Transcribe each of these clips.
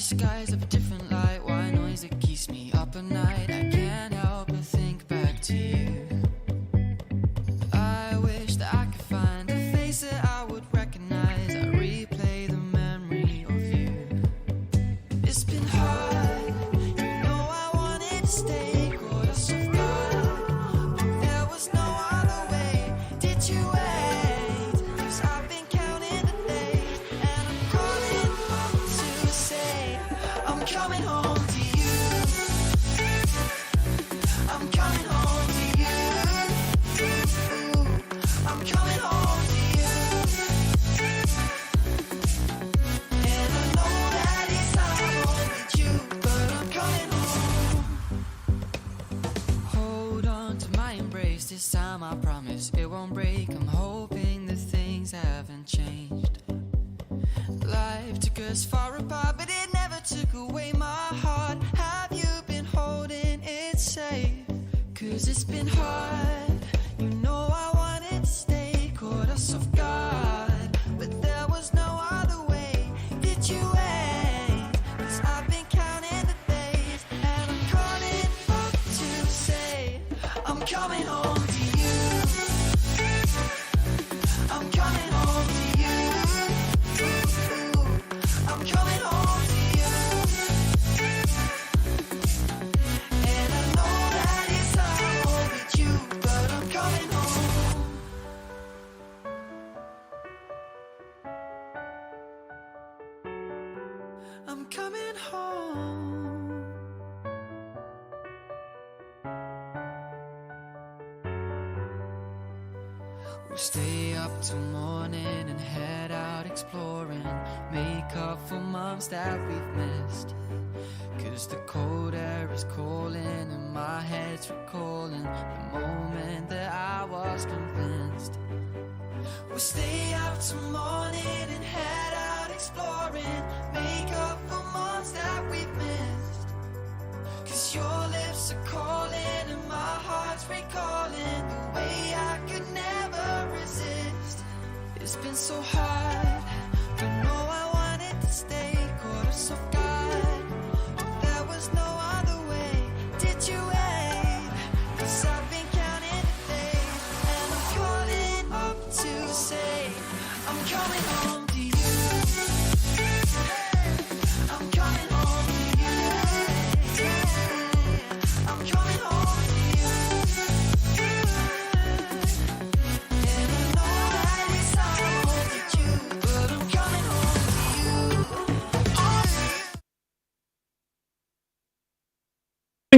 skies of a different light, white noise that keeps me up at night. I can't help but think back to you. I wish that I could find a face that I would recognize. I replay the memory of you. It's been hard, you know I wanted to stay, caught us off guard, but there was no other way. Did you wait? 'Cause I've been counting the days, and I'm calling up to say I'm coming home to you. I'm coming home to you. I'm coming home to you. And I know that it's hard with you, but I'm coming home. Hold on to my embrace, this time I promise it won't break. I'm hoping that things haven't changed. Life took us far apart, but it never took away my heart. Have you been holding it safe? 'Cause it's been hard, you know I wanted to stay, caught us off guard, but there was no other way. Did you wait? 'Cause I've been counting the days, and I'm calling up to say I'm coming home to you. I'm coming home to you. I'm coming home to you. And I know that it's hard with you, but I'm coming home. I'm coming home. We'll stay up till morning and head out exploring, make up for months that we've missed. 'Cause the cold air is calling and my head's recalling the moment that I was convinced. We'll stay up till morning and head out exploring, make up for months that we've missed. 'Cause your lips are calling and my heart's recalling the way I could never resist. It's been so hard, but no, I wanted to stay, caught us off guard, but there was no other way. Did you wait? 'Cause I've been counting the days, and I'm calling up to say I'm coming home to you. I'm coming home to you. I'm coming home to you. And I know that it's hard with you, but I'm coming home to you.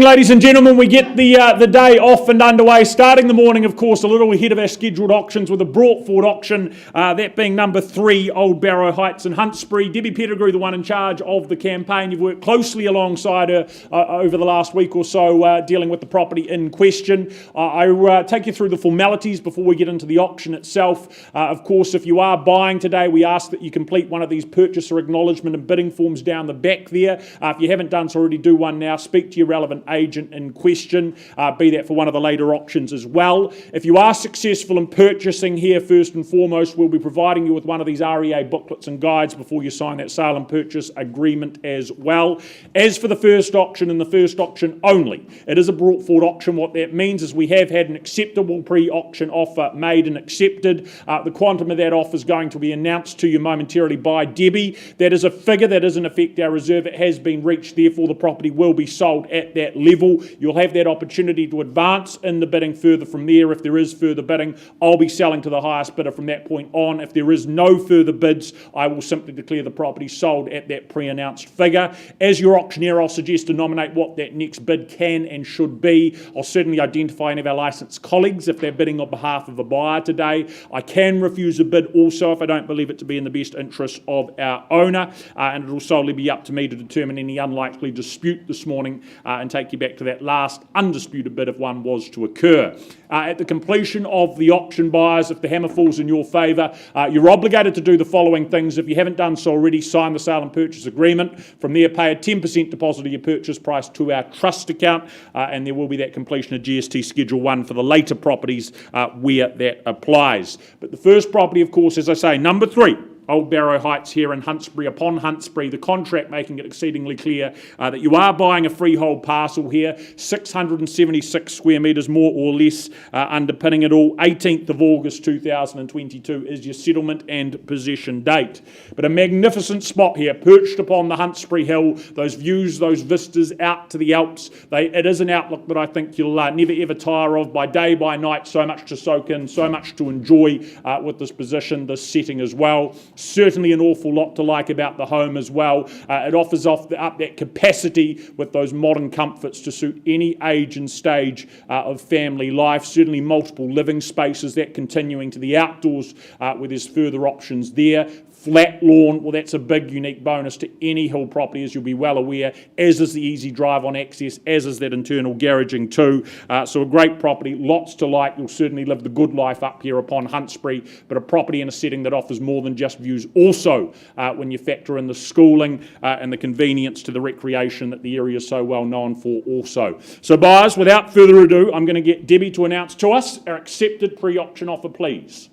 Ladies and gentlemen, we get the day off and underway, starting the morning, of course, a little ahead of our scheduled auctions with a brought forward auction, that being number 3, Old Barrow Heights in Huntsbury. Debbie Pettigrew, the one in charge of the campaign. You've worked closely alongside her over the last week or so, dealing with the property in question. I take you through the formalities before we get into the auction itself. Of course, if you are buying today, we ask that you complete one of these purchaser acknowledgement and bidding forms down the back there. If you haven't done so already, do one now. Speak to your relevant agent in question, be that for one of the later auctions as well. If you are successful in purchasing here, first and foremost, we'll be providing you with one of these REA booklets and guides before you sign that sale and purchase agreement as well. As for the first auction and the first auction only, it is a brought forward auction. What that means is we have had an acceptable pre-auction offer made and accepted. The quantum of that offer is going to be announced to you momentarily by Debbie. That is a figure that is in effect our reserve. It has been reached, therefore the property will be sold at that level. You'll have that opportunity to advance in the bidding further from there. If there is further bidding, I'll be selling to the highest bidder from that point on. If there is no further bids, I will simply declare the property sold at that pre-announced figure. As your auctioneer, I'll suggest to nominate what that next bid can and should be. I'll certainly identify any of our licensed colleagues if they're bidding on behalf of a buyer today. I can refuse a bid also if I don't believe it to be in the best interest of our owner, and it will solely be up to me to determine any unlikely dispute this morning and take you back to that last undisputed bid if one was to occur. At the completion of the auction, buyers, if the hammer falls in your favour, you're obligated to do the following things. If you haven't done so already, sign the sale and purchase agreement. From there, pay a 10% deposit of your purchase price to our trust account, and there will be that completion of GST Schedule 1 for the later properties where that applies. But the first property, of course, as I say, number 3, Old Barrow Heights here in Huntsbury, upon Huntsbury, the contract making it exceedingly clear that you are buying a freehold parcel here, 676 square metres more or less, underpinning it all. 18th of August 2022 is your settlement and possession date. But a magnificent spot here, perched upon the Huntsbury Hill, those views, those vistas out to the Alps. It is an outlook that I think you'll never ever tire of, by day, by night. So much to soak in, so much to enjoy with this position, this setting as well. Certainly an awful lot to like about the home as well. It offers up that capacity with those modern comforts to suit any age and stage of family life. Certainly multiple living spaces, that continuing to the outdoors where there's further options there. Flat lawn, well, that's a big unique bonus to any hill property, as you'll be well aware, as is the easy drive on access, as is that internal garaging too. So a great property, lots to like. You'll certainly live the good life up here upon Huntsbury, but a property in a setting that offers more than just views. Also, when you factor in the schooling and the convenience to the recreation that the area is so well known for also. So buyers, without further ado, I'm going to get Debbie to announce to us our accepted pre-auction offer, please.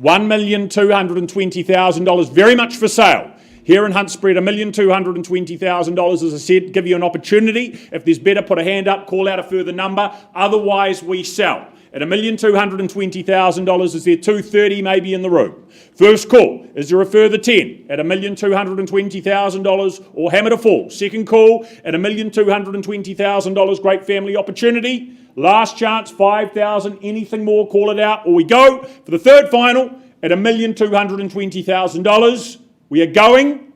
$1,220,000, very much for sale. Here in Huntsbury at $1,220,000, as I said, give you an opportunity. If there's better, put a hand up, call out a further number. Otherwise, we sell. At $1,220,000, is there 230 maybe in the room? First call, is there a further 10 at $1,220,000 or hammer to fall? Second call at $1,220,000, great family opportunity. Last chance, 5,000, anything more, call it out, or we go for the third final at $1,220,000. We are going,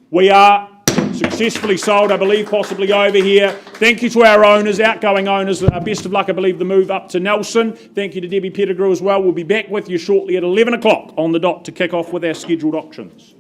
we are successfully sold, I believe, possibly over here. Thank you to our owners, outgoing owners. Best of luck, I believe, the move up to Nelson. Thank you to Debbie Pettigrew as well. We'll be back with you shortly at 11 o'clock on the dot to kick off with our scheduled auctions.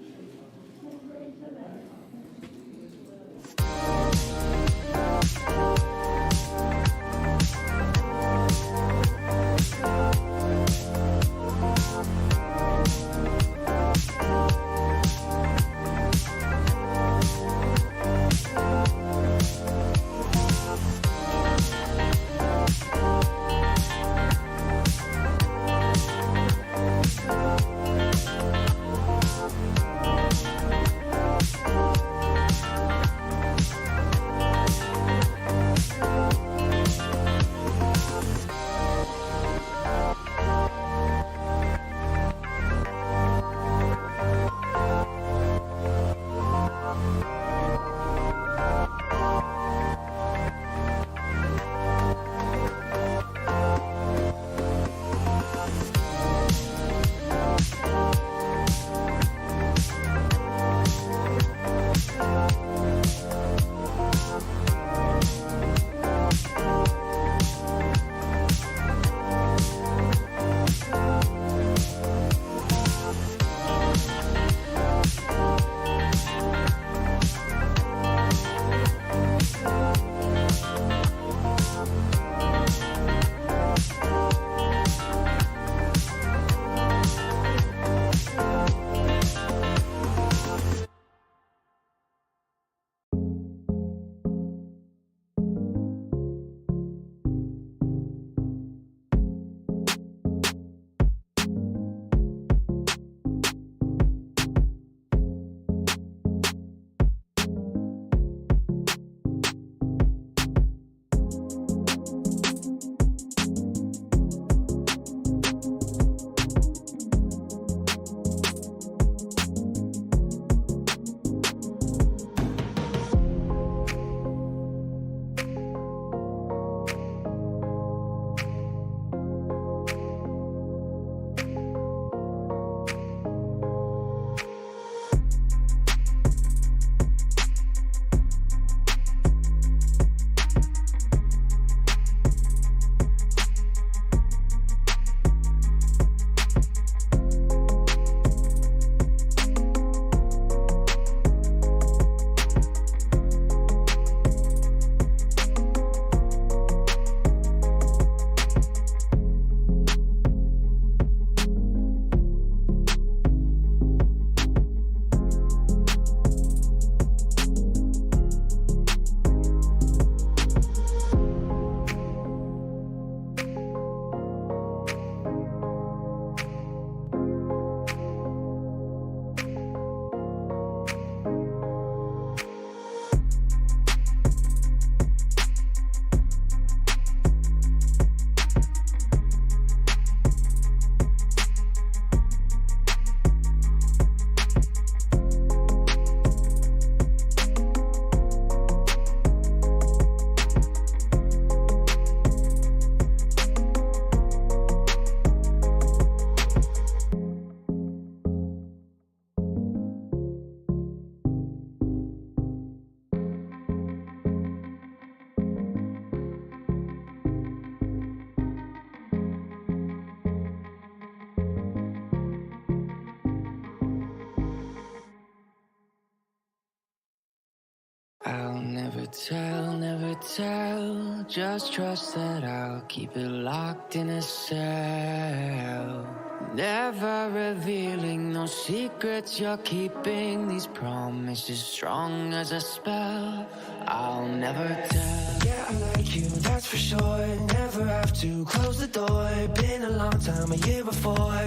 I'll never tell, just trust that I'll keep it locked in a cell. Never revealing no secrets you're keeping, these promises strong as a spell. I'll never tell. Yeah, I like you, that's for sure. Never have to close the door. Been a long time, a year before,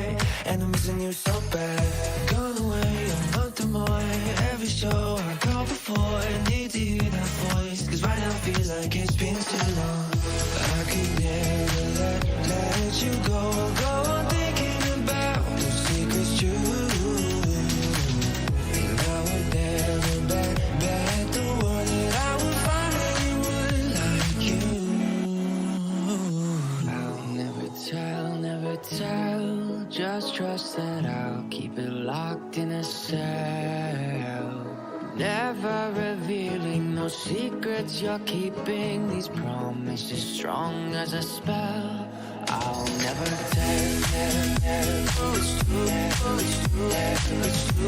and I'm missing you so bad. Gone away a month or more. Every show I go before, need to hear that voice, cause right now feels like it's been too long. I could never let you go on thinking about those secrets true. And I would never bet the world that I would find anyone like you. I'll never tell, just trust that I'll keep it locked in a cell. Never revealing no secrets you're keeping, these promises strong as a spell. I'll never tell. It's true, it's true, it's true, it's true, it's true,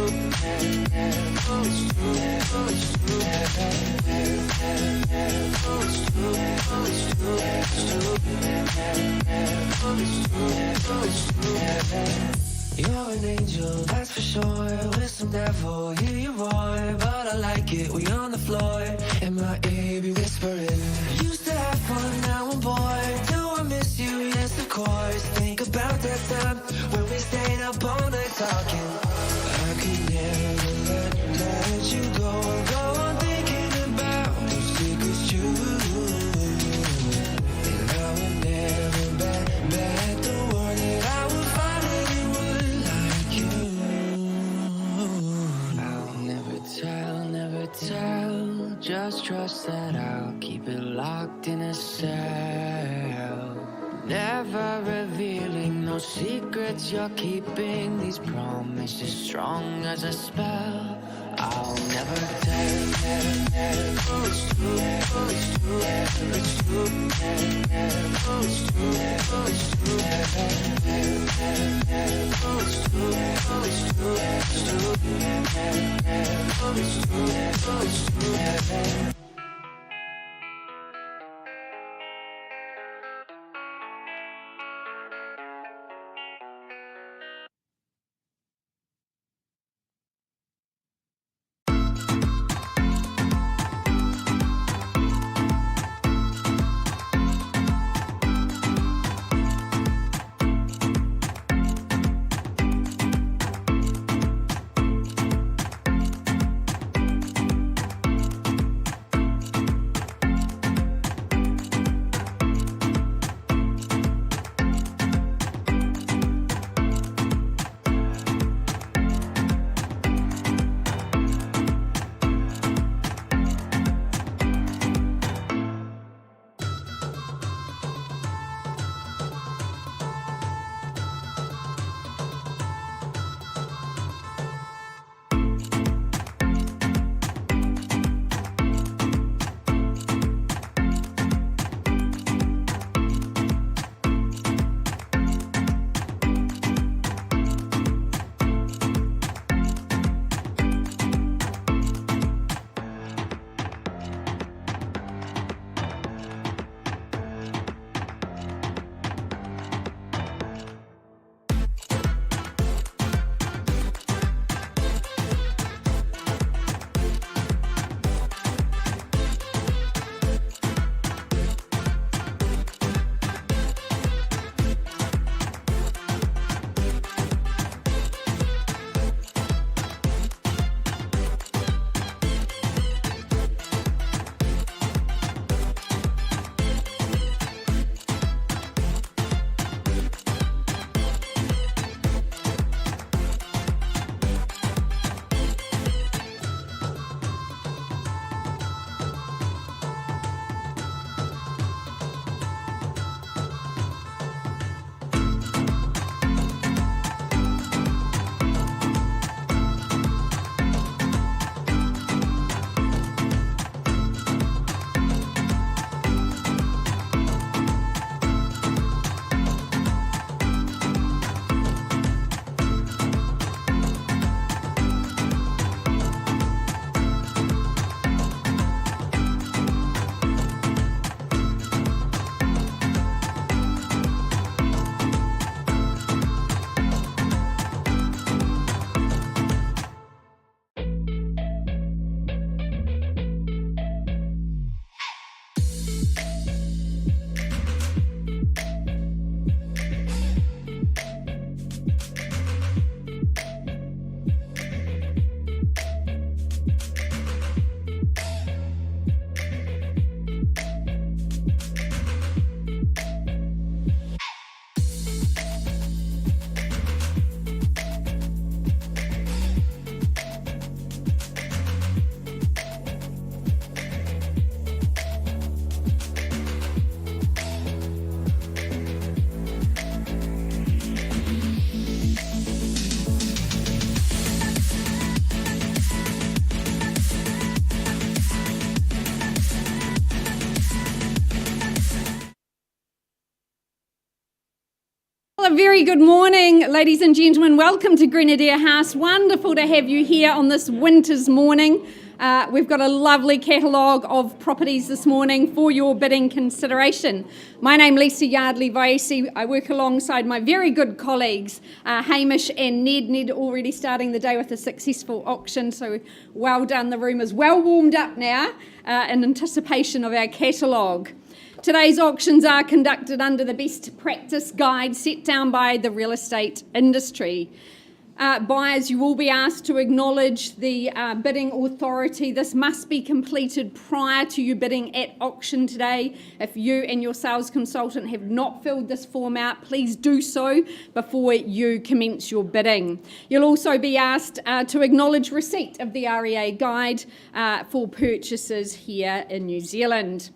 you're an angel, that's for sure. With some devil, hear you roar, but I like it, we on the floor. In my ear, be whispering. Used to have fun, now I'm bored. Do I miss you? Yes, of course. Think about that time when we stayed up all night talking. I could never let you go on thinking about those secrets true. And I would never bet the world that I would find anyone like you. I'll never tell, just trust that I'll keep it locked in a cell. Never revealing no secrets you're keeping, these promises strong as a spell. I'll never tell. It's true, it's true, it's true, it's true, it's true, it's true. A very good morning, ladies and gentlemen. Welcome to Grenadier House. Wonderful to have you here on this winter's morning. We've got a lovely catalogue of properties this morning for your bidding consideration. My name's Lisa Yardley-Vaesi. I work alongside my very good colleagues, Hamish and Ned. Ned already starting the day with a successful auction, so well done. The room is well warmed up now in anticipation of our catalogue. Today's auctions are conducted under the best practice guide set down by the real estate industry. Buyers, you will be asked to acknowledge the bidding authority. This must be completed prior to you bidding at auction today. If you and your sales consultant have not filled this form out, please do so before you commence your bidding. You'll also be asked to acknowledge receipt of the REA guide for purchases here in New Zealand.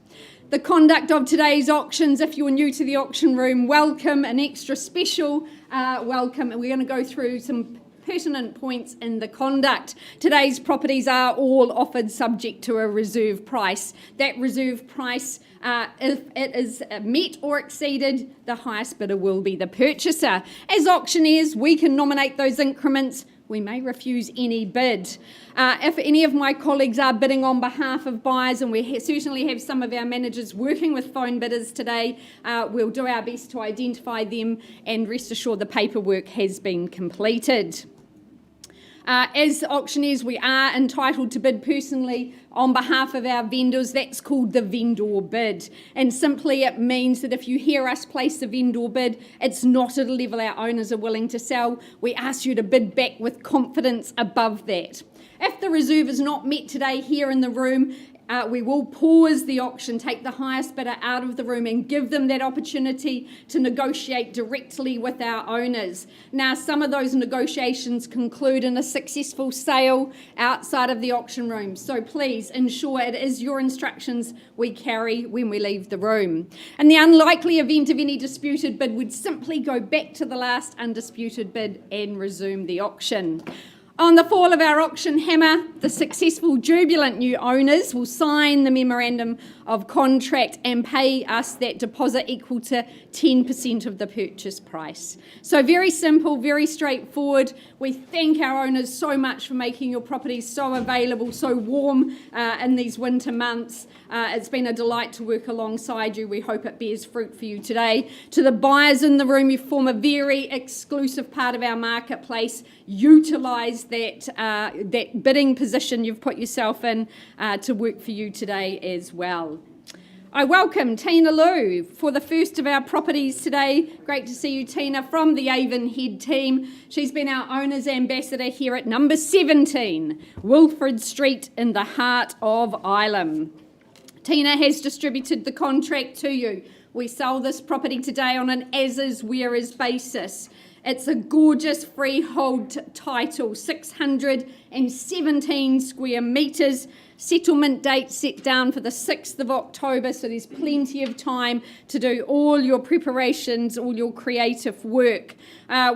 The conduct of today's auctions, if you're new to the auction room, welcome, an extra special welcome. And we're going to go through some pertinent points in the conduct. Today's properties are all offered subject to a reserve price. That reserve price, if it is met or exceeded, the highest bidder will be the purchaser. As auctioneers, we can nominate those increments. We may refuse any bid. If any of my colleagues are bidding on behalf of buyers, and we certainly have some of our managers working with phone bidders today, we'll do our best to identify them and rest assured the paperwork has been completed. As auctioneers, we are entitled to bid personally on behalf of our vendors. That's called the vendor bid. And simply it means that if you hear us place the vendor bid, it's not at a level our owners are willing to sell. We ask you to bid back with confidence above that. If the reserve is not met today here in the room, we will pause the auction, take the highest bidder out of the room and give them that opportunity to negotiate directly with our owners. Now, some of those negotiations conclude in a successful sale outside of the auction room. So please ensure it is your instructions we carry when we leave the room. In the unlikely event of any disputed bid, we'd simply go back to the last undisputed bid and resume the auction. On the fall of our auction hammer, the successful jubilant new owners will sign the memorandum of contract and pay us that deposit equal to 10% of the purchase price. So very simple, very straightforward. We thank our owners so much for making your properties so available, so warm in these winter months. It's been a delight to work alongside you. We hope it bears fruit for you today. To the buyers in the room, you form a very exclusive part of our marketplace. Utilise that bidding position you've put yourself in to work for you today as well. I welcome Tina Lou for the first of our properties today. Great to see you, Tina, from the Avonhead team. She's been our owner's ambassador here at number 17, Wilfred Street in the heart of Ilam. Tina has distributed the contract to you. We sell this property today on an as-is, where-is basis. It's a gorgeous freehold title, 617 square metres. Settlement date set down for the 6th of October, so there's plenty of time to do all your preparations, all your creative work.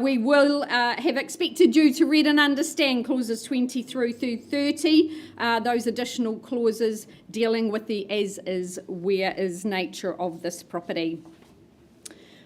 We will have expected you to read and understand clauses 20 through 30, those additional clauses dealing with the as-is, where-is nature of this property.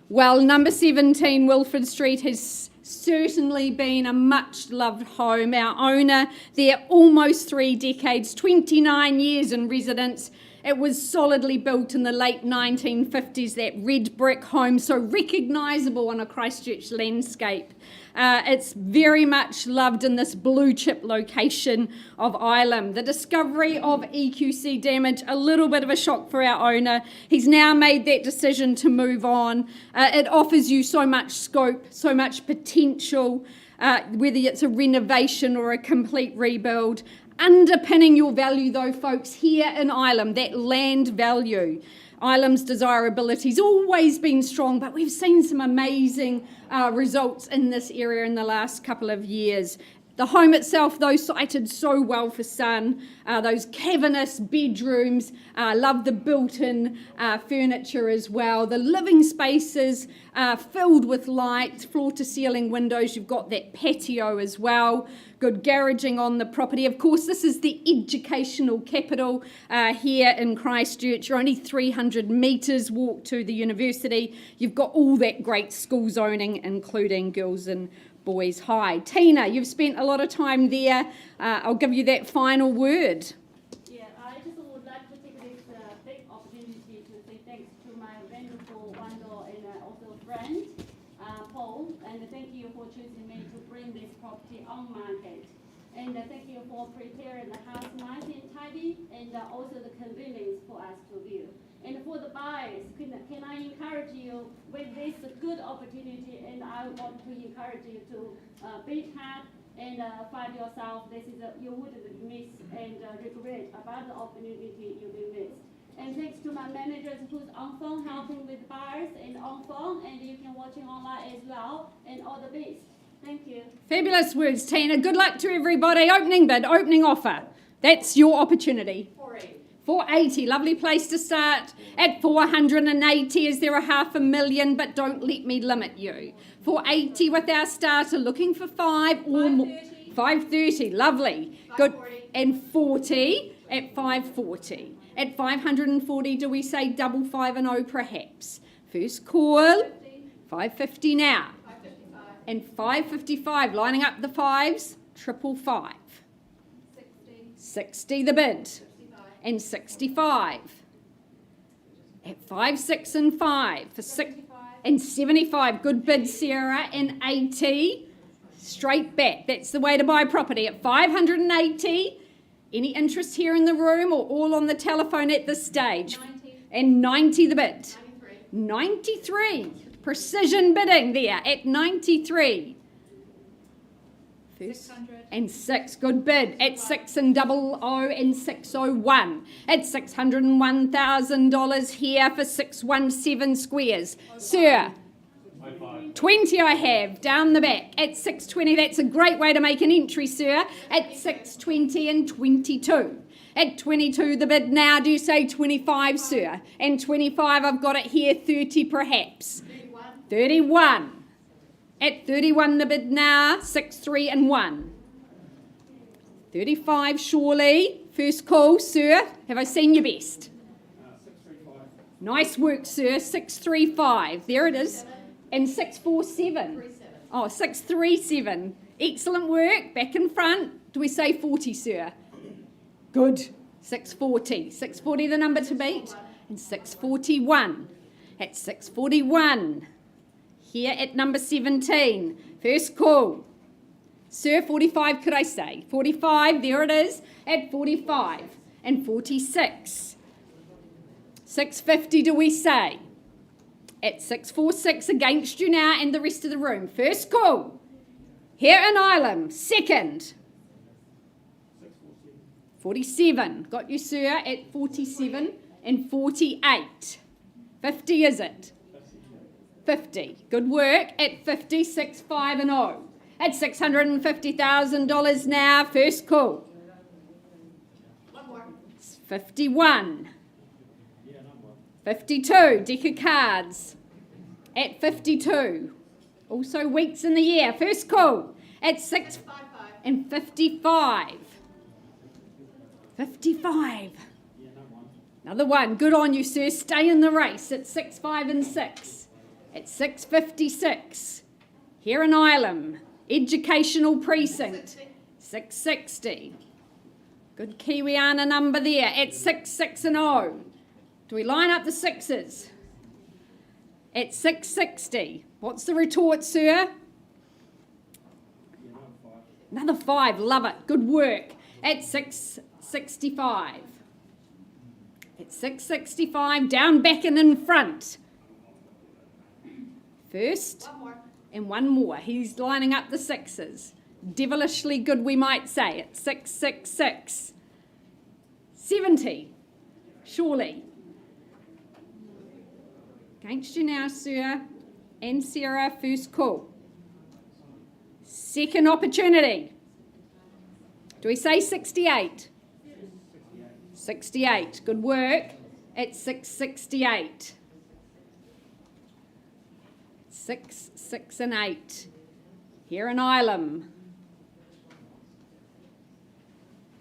Well, number 17, Wilfred Street, has certainly been a much-loved home. Our owner there, almost 3 decades, 29 years in residence. It was solidly built in the late 1950s, that red brick home, so recognisable on a Christchurch landscape. It's very much loved in this blue chip location of Ilam. The discovery of EQC damage, a little bit of a shock for our owner. He's now made that decision to move on. It offers you so much scope, so much potential, whether it's a renovation or a complete rebuild. Underpinning your value, though, folks, here in Ilam, that land value. Ilam's desirability's always been strong, but we've seen some amazing results in this area in the last couple of years. The home itself, though, sited so well for sun. Those cavernous bedrooms, love the built-in furniture as well. The living spaces filled with light, floor-to-ceiling windows. You've got that patio as well. Good garaging on the property. Of course, this is the educational capital here in Christchurch. You're only 300 metres walk to the university. You've got all that great school zoning, including girls and boys high. Tina, you've spent a lot of time there. I'll give you that final word. Yeah, I just would like to take this big opportunity to say thanks to my wonderful window and also friend, Paul, and thank you for choosing me to bring this property on market. And thank you for preparing the house nice and tidy, and also the convenience for us to view. And for the buyers, can I encourage you with this good opportunity, and I want to encourage you to bid hard and find yourself, you wouldn't miss and regret about the opportunity you will miss. And thanks to my managers who's on phone helping with buyers and on phone, and you can watch it online as well, and all the best. Thank you. Fabulous words, Tina. Good luck to everybody. Opening bid, opening offer. That's your opportunity. 480, lovely place to start. At 480, is there a $500,000? But don't let me limit you. 480 with our starter, looking for 5 or more. 530, lovely. Good. And 40 at 540. At 540, do we say double 5 and 0 perhaps? First call, 550 now. And 555, lining up the fives, 555. 60 the bid. And 65 at 5, 6 and 5 for 6 and 75. Good bid, Sarah. And 80 straight back. That's the way to buy property at 580. Any interest here in the room or all on the telephone at this stage? 90. And 90 the bid. 93. Precision bidding there at 93. First. 600. And 6, good bid, at 6 and 00 and 601. At $601,000 here for 617 squares. Sir, 20 I have, down the back. At 620, that's a great way to make an entry, sir. At 620 and 22. At 22 the bid now, do you say 25, sir? And 25, I've got it here, 30 perhaps. 31. At 31 the bid now, 6, 3 and 1. 35 surely. First call, sir. Have I seen your best? 635. Nice work, sir. 635. There it is. And 647. Oh, 637. Excellent work. Back in front. Do we say 40, sir? Good. 640. 640 the number to beat. And 641. At 641. Here at number 17. First call. Sir, 45 could I say? 45, there it is, at 45 and 46. 650 do we say? At 646 against you now and the rest of the room. First call. Here in Ireland, second. 47, got you sir, at 47 and 48. 50 is it? 50, good work, at 50, 6, 5 and 0. At $650,000 now, first call. 51. 52, deck of cards. At 52. Also weeks in the year, first call. At 6 and 55. 55. Another one, good on you sir, stay in the race. At 6, 5 and 6. At 656. Here in Ireland. Educational precinct, 660. Good Kiwiana number there at 6, 6 and 0. Do we line up the sixes? At 660. What's the retort, sir? Another 5, love it. Good work. At 665. At 665, down, back and in front. First. And one more. He's lining up the sixes. Devilishly good, we might say. At 666. 70. Surely. Against you now, sir. And Sarah, first call. Second opportunity. Do we say 68? 68. Good work. It's 668. 6, 6 and 8. Here in Ilam.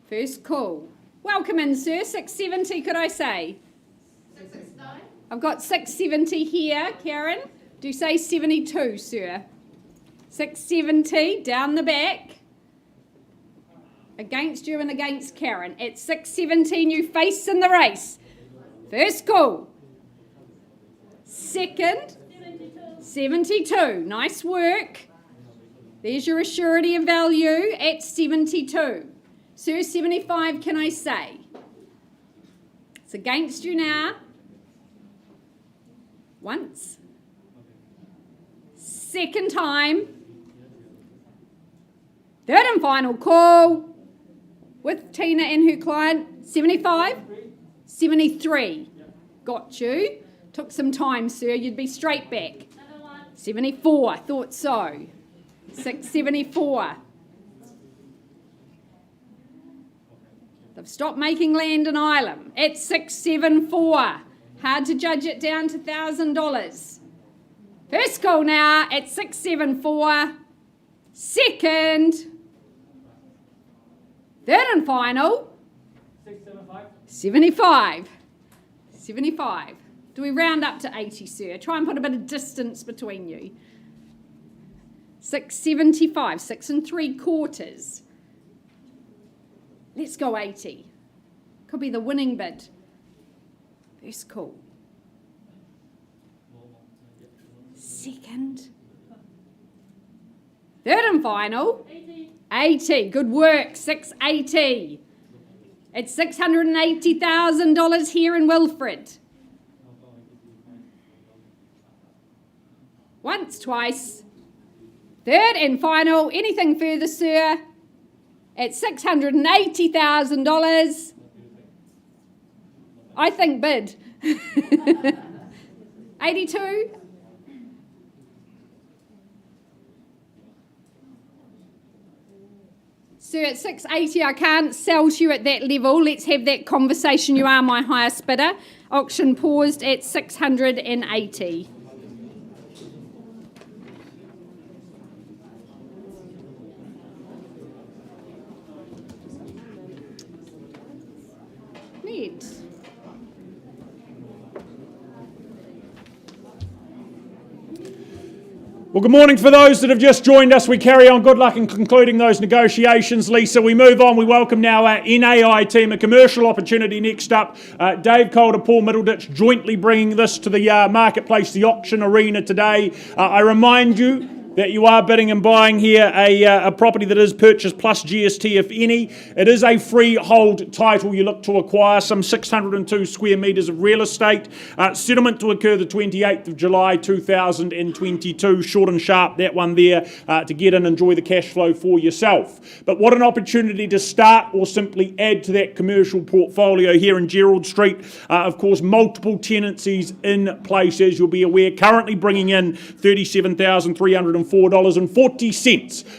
First call. Welcome in, sir. 670, could I say? 669. I've got 670 here, Karen. Do you say 72, sir? 670, down the back. Against you and against Karen. At 670, new face in the race. First call. Second. 72. Nice work. There's your assurity of value at 72. Sir, 75, can I say? It's against you now. Once. Second time. Third and final call. With Tina and her client, 75? 73. Got you. Took some time, sir. You'd be straight back. 74. Thought so. 674. They've stopped making land in Ilam. At 674. Hard to judge it down to $1,000. First call now at 674. Second. Third and final. 75. 75. Do we round up to 80, sir? Try and put a bit of distance between you. 675. 6 3/4. Let's go 80. Could be the winning bid. First call. Second. Third and final. 80. Good work. 680. It's $680,000 here in Wilfred. Once, twice. Third and final. Anything further, sir? It's $680,000. I think bid. 82. Sir, at 680, I can't sell to you at that level. Let's have that conversation. You are my highest bidder. Auction paused at 680. Neat. Well, good morning for those that have just joined us. We carry on. Good luck in concluding those negotiations, Lisa. We move on. We welcome now our NAI team. A commercial opportunity next up. Dave Calder, Paul Middleditch jointly bringing this to the marketplace, the auction arena today. I remind you that you are bidding and buying here a property that is purchased plus GST, if any. It is a freehold title you look to acquire, some 602 square metres of real estate. Settlement to occur the 28th of July 2022. Short and sharp, that one there, to get in and enjoy the cash flow for yourself. But what an opportunity to start or simply add to that commercial portfolio here in Gerald Street. Of course, multiple tenancies in place, as you'll be aware, currently bringing in $37,304.40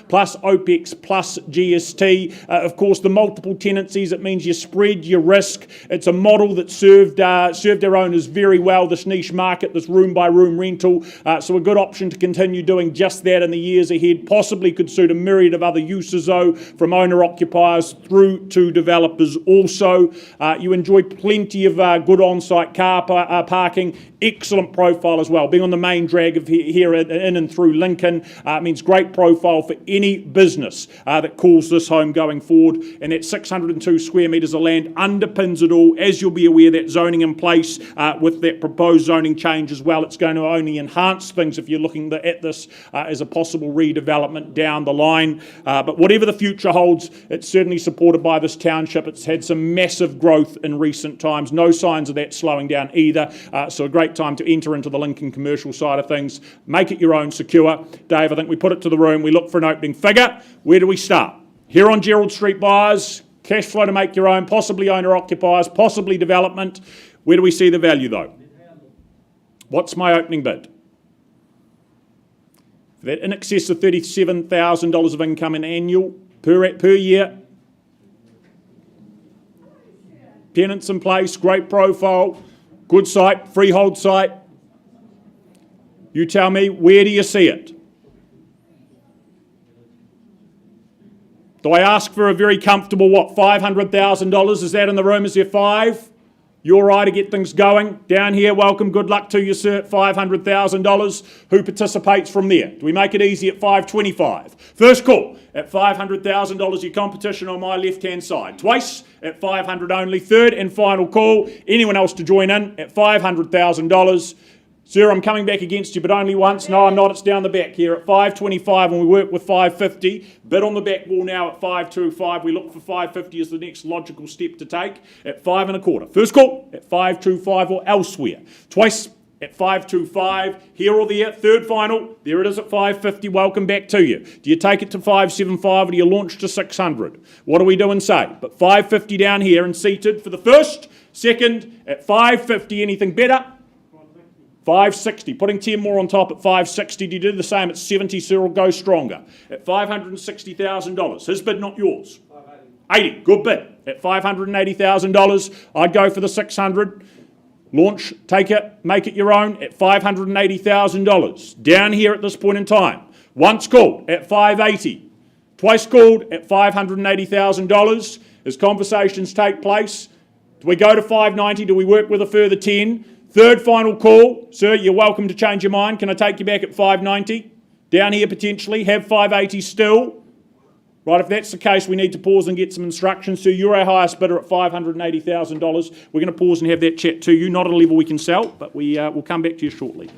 plus OPEX plus GST. Of course, the multiple tenancies, it means you spread your risk. It's a model that served our owners very well, this niche market, this room-by-room rental. So a good option to continue doing just that in the years ahead. Possibly could suit a myriad of other uses, though, from owner-occupiers through to developers also. You enjoy plenty of good on-site car parking. Excellent profile as well. Being on the main drag of here in and through Lincoln means great profile for any business that calls this home going forward. And that 602 square metres of land underpins it all. As you'll be aware, that zoning in place with that proposed zoning change as well, it's going to only enhance things if you're looking at this as a possible redevelopment down the line. But whatever the future holds, it's certainly supported by this township. It's had some massive growth in recent times. No signs of that slowing down either. So a great time to enter into the Lincoln commercial side of things. Make it your own, secure. Dave, I think we put it to the room. We look for an opening figure. Where do we start? Here on Gerald Street buyers, cash flow to make your own, possibly owner-occupiers, possibly development. Where do we see the value though? What's my opening bid? For that in excess of $37,000 of income in annual per year, tenants in place, great profile, good site, freehold site. You tell me, where do you see it? Do I ask for a very comfortable, what, $500,000? Is that in the room? Is there 5? You're right to get things going. Down here, welcome, good luck to you, sir. $500,000. Who participates from there? Do we make it easy at $525,000? First call at $500,000, your competition on my left-hand side. Twice at $500,000 only. Third and final call. Anyone else to join in at $500,000. Sir, I'm coming back against you, but only once. No, I'm not. It's down the back here at $525,000, and we work with $550,000. Bid on the back wall now at $525,000. We look for $550,000 as the next logical step to take at $525,000. First call at $525,000 or elsewhere. Twice at $525,000. Here or there. Third final. There it is at $550,000. Welcome back to you. Do you take it to $575,000 or do you launch to $600,000? What do we do and say? But $550,000 down here and seated for the first. Second at $550,000. Anything better? $560,000, putting 10 more on top at $560,000. Do you do the same at $70,000? Cyril, go stronger. At $560,000. His bid, not yours. $80,000, good bid. At $580,000, I'd go for the $600,000. Launch, take it, make it your own at $580,000. Down here at this point in time. Once called at $580,000. Twice called at $580,000. As conversations take place, do we go to $590,000? Do we work with a further 10? Third final call. Sir, you're welcome to change your mind. Can I take you back at $590,000? Down here potentially. Have $580,000 still. Right, if that's the case, we need to pause and get some instructions. Sir, you're our highest bidder at $580,000. We're going to pause and have that chat to you. Not at a level we can sell, but we'll come back to you shortly.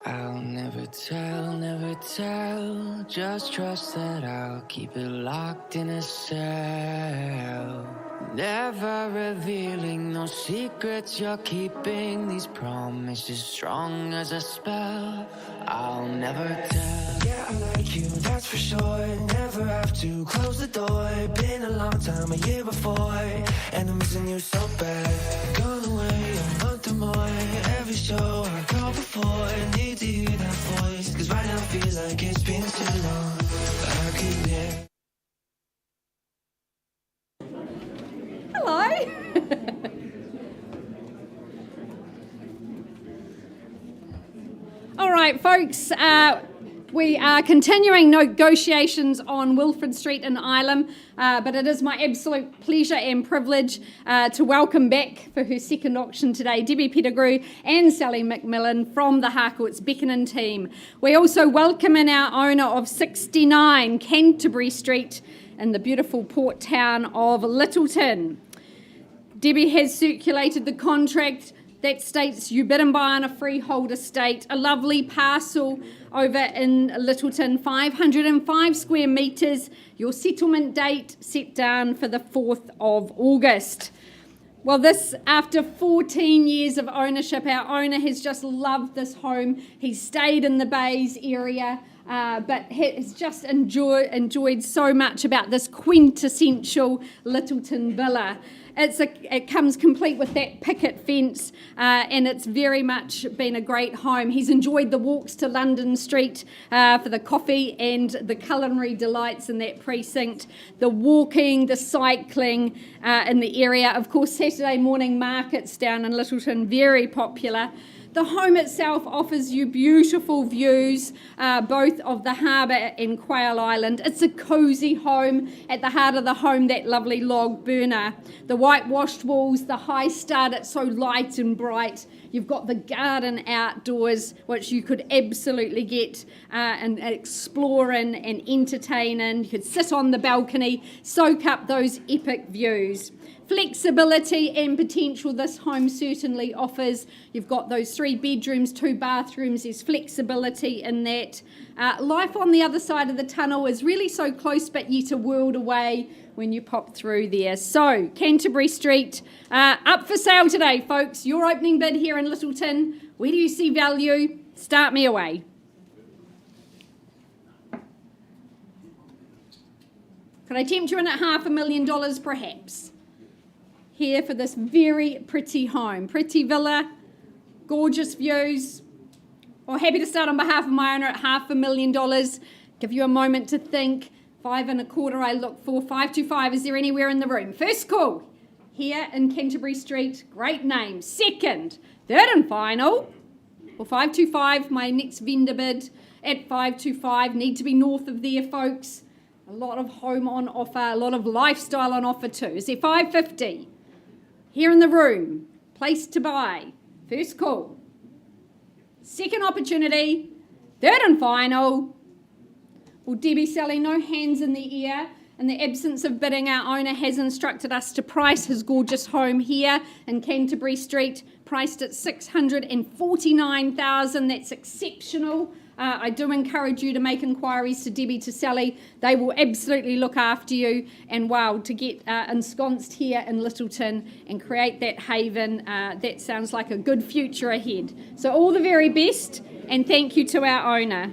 I'll never tell, just trust that I'll keep it locked in a cell. Never revealing no secrets you're keeping, these promises strong as a spell. I'll never tell. Yeah, I like you, that's for sure. Never have to close the door. Been a long time, a year before, and I'm missing you so bad. Gone away a month or more. Every show I called before, I need to hear that voice, cause right now feels like it's been too long. I could hear. Hello. All right, folks, we are continuing negotiations on Wilfred Street in Ilam, but it is my absolute pleasure and privilege to welcome back for her second auction today Debbie Pettigrew and Sally McMillan from the Harcourt's Beckoning team. We also welcome in our owner of 69 Canterbury Street in the beautiful port town of Littleton. Debbie has circulated the contract that states you bid and buy on a freehold estate, a lovely parcel over in Littleton, 505 square metres. Your settlement date set down for the 4th of August. Well, this, after 14 years of ownership, our owner has just loved this home. He's stayed in the Bays area, but has just enjoyed so much about this quintessential Littleton villa. It comes complete with that picket fence, and it's very much been a great home. He's enjoyed the walks to London Street for the coffee and the culinary delights in that precinct, the walking, the cycling in the area. Of course, Saturday morning markets down in Littleton, very popular. The home itself offers you beautiful views, both of the harbour and Quail Island. It's a cosy home. At the heart of the home, that lovely log burner. The whitewashed walls, the high stud, it's so light and bright. You've got the garden outdoors, which you could absolutely get and explore in and entertain in. You could sit on the balcony, soak up those epic views. Flexibility and potential this home certainly offers. You've got those 3 bedrooms, 2 bathrooms. There's flexibility in that. Life on the other side of the tunnel is really so close, but yet a world away when you pop through there. So, Canterbury Street, up for sale today, folks. Your opening bid here in Littleton. Where do you see value? Start me away. Could I tempt you in at $500,000 perhaps? Here for this very pretty home. Pretty villa, gorgeous views. Well, happy to start on behalf of my owner at $500,000. Give you a moment to think. 5.25 I look for. 525, is there anywhere in the room? First call, here in Canterbury Street. Great name. Second, third and final. Well, 525, my next vendor bid at 525. Need to be north of there, folks. A lot of home on offer, a lot of lifestyle on offer too. Is there 550? Here in the room, place to buy. First call. Second opportunity. Third and final. Well, Debbie, Sally, no hands in the air. In the absence of bidding, our owner has instructed us to price his gorgeous home here in Canterbury Street, priced at $649,000. That's exceptional. I do encourage you to make inquiries to Debbie, to Sally. They will absolutely look after you. And wow, to get ensconced here in Littleton and create that haven, that sounds like a good future ahead. So all the very best, and thank you to our owner.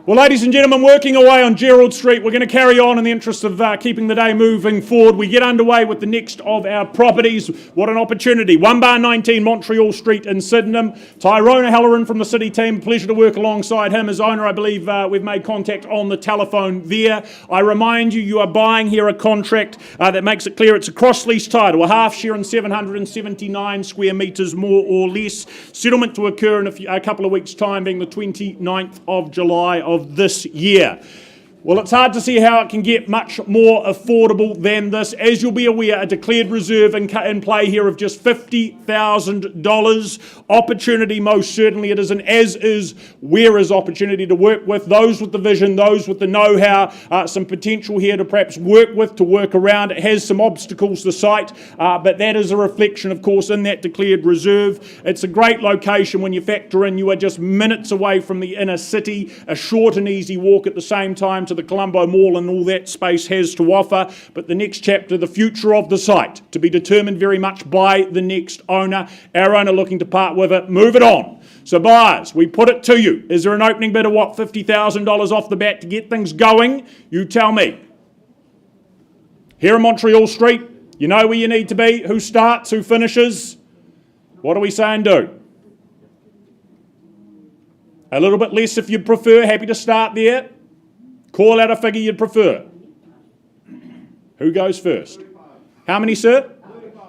Well, ladies and gentlemen, working away on Gerald Street, we're going to carry on in the interest of keeping the day moving forward. We get underway with the next of our properties. What an opportunity. 1 bar 19 Montreal Street in Sydenham. Tyrone Halloran from the City team. Pleasure to work alongside him as owner. I believe we've made contact on the telephone there. I remind you, you are buying here a contract that makes it clear it's a cross-lease title, a half share and 779 square metres more or less. Settlement to occur in a couple of weeks' time, being the 29th of July of this year. Well, it's hard to see how it can get much more affordable than this. As you'll be aware, a declared reserve in play here of just $50,000. Opportunity, most certainly it is, and as is, where is opportunity to work with those with the vision, those with the know-how, some potential here to perhaps work with, to work around. It has some obstacles, the site, but that is a reflection, of course, in that declared reserve. It's a great location when you factor in you are just minutes away from the inner city, a short and easy walk at the same time to the Colombo Mall and all that space has to offer. But the next chapter, the future of the site, to be determined very much by the next owner. Our owner looking to part with it, move it on. So buyers, we put it to you. Is there an opening bid of what, $50,000 off the bat to get things going? You tell me. Here in Montreal Street, you know where you need to be. Who starts, who finishes? What are we saying do? A little bit less if you'd prefer. Happy to start there. Call out a figure you'd prefer. Who goes first? How many, sir?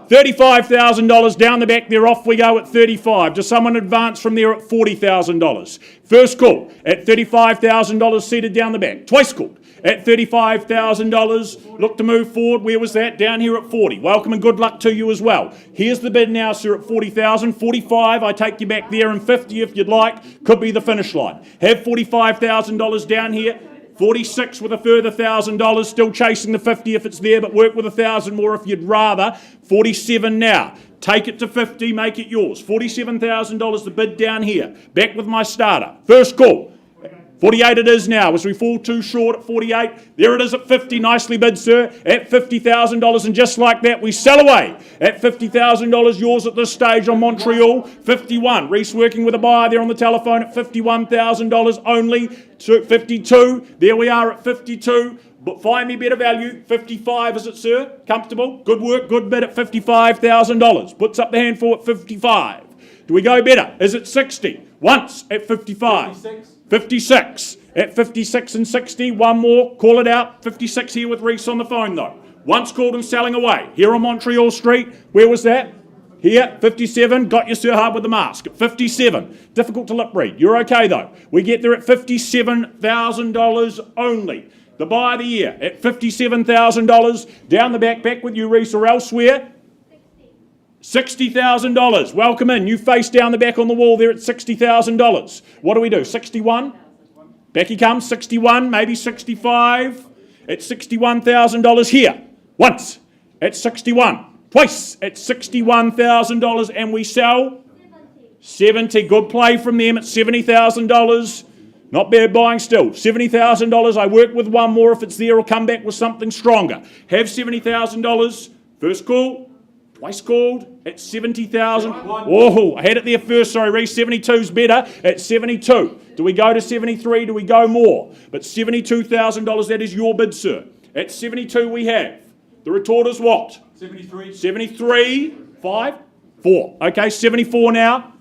$35,000 down the back there. Off we go at 35. Does someone advance from there at $40,000? First call at $35,000 seated down the back. Twice called at $35,000. Look to move forward. Where was that? Down here at 40. Welcome and good luck to you as well. Here's the bid now, sir, at 40,000. 45, I take you back there, and 50 if you'd like. Could be the finish line. Have $45,000 down here. 46 with a further $1,000, still chasing the 50 if it's there, but work with 1,000 more if you'd rather. 47 now. Take it to 50, make it yours. $47,000 the bid down here. Back with my starter. First call. 48 it is now. As we fall too short at 48, there it is at 50. Nicely bid, sir, at $50,000. And just like that, we sell away at $50,000. Yours at this stage on Montreal. 51. Reese working with a buyer there on the telephone at $51,000 only. 52. There we are at 52. But find me better value. 55, is it, sir? Comfortable? Good work, good bid at $55,000. Puts up the handful at 55. Do we go better? Is it 60? Once at 55. 56 at 56 and 60. One more. Call it out. 56 here with Reese on the phone, though. Once called and selling away. Here on Montreal Street. Where was that? Here, 57. Got you, sir, hard with the mask. At 57. Difficult to lip read. You're okay, though. We get there at $57,000 only. The buy of the year at $57,000. Down the back with you, Reese, or elsewhere. $60,000. Welcome in. You face down the back on the wall there at $60,000. What do we do? 61? Back he comes. 61, maybe 65. At $61,000 here. Once. At 61. Twice. At $61,000. And we sell? 70. Good play from them at $70,000. Not bad buying still. $70,000. I work with one more if it's there, or come back with something stronger. Have $70,000. First call. Twice called at 70,000. Whoa, I had it there first. Sorry, Reese. 72's better at 72. Do we go to 73? Do we go more? But $72,000, that is your bid, sir. At 72 we have. The retort is what? 73. 73. 5. 4. Okay, 74 now.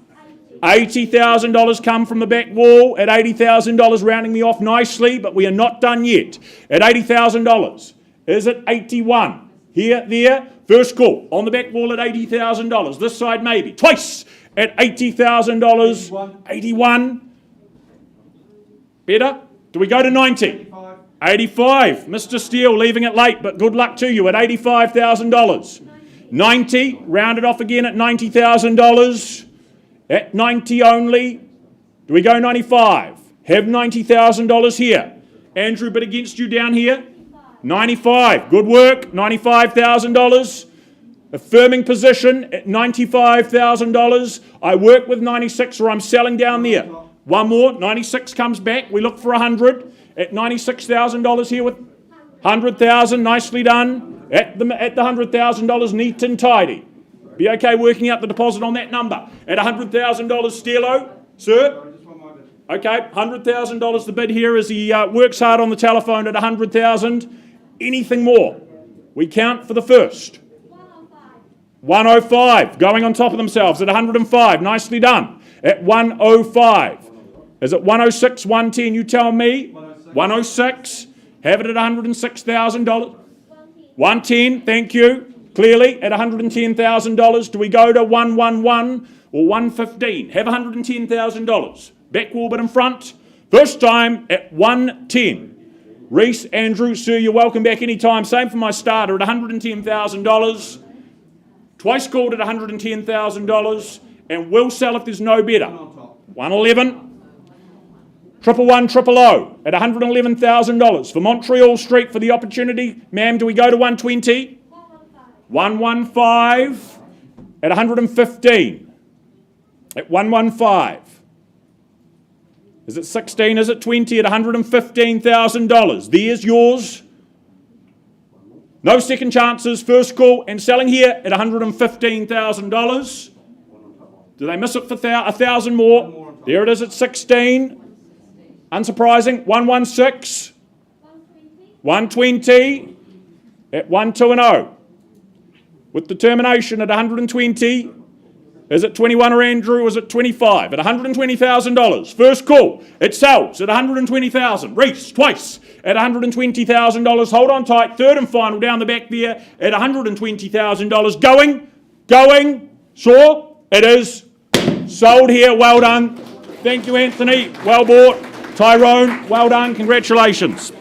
$80,000 come from the back wall. At $80,000, rounding me off nicely, but we are not done yet. At $80,000. Is it 81? Here, there. First call on the back wall at $80,000. This side maybe. Twice at $80,000. 81. Better? Do we go to 90? 85. Mr. Steele leaving it late, but good luck to you at $85,000. 90. Round it off again at $90,000. At 90 only. Do we go 95? Have $90,000 here. Andrew, bid against you down here. 95. Good work. $95,000. Affirming position at $95,000. I work with 96 or I'm selling down there. One more. 96 comes back. We look for 100 at $96,000 here with 100,000. Nicely done. At the $100,000 neat and tidy. Be okay working out the deposit on that number. At $100,000 Stilo. Sir? Okay, $100,000 the bid here as he works hard on the telephone at $100,000. Anything more? We count for the first. 105. Going on top of themselves at 105. Nicely done. At 105. Is it 106, 110? You tell me. 106. Have it at $106,000. 110. Thank you. Clearly at $110,000. Do we go to 111 or 115? Have $110,000. Back wall bit in front. First time at 110. Reese, Andrew, sir, you're welcome back anytime. Same for my starter at $110,000. Twice called at $110,000. And will sell if there's no better. 111. 111 at $111,000 for Montreal Street for the opportunity. Ma'am, do we go to 120? 115 at 115. At 115. Is it 16? Is it 20 at $115,000? There's yours. No second chances. First call and selling here at $115,000. Do they miss it for $1,000 more? There it is at 16. Unsurprising. 116. 120 at 120. With determination at 120. Is it 21 or Andrew? Or is it 25 at $120,000? First call. It sells at $120,000. Reese twice at $120,000. Hold on tight. Third and final down the back there at $120,000. Going. Saw. It is sold here. Well done. Thank you, Anthony. Well bought. Tyrone. Well done. Congratulations.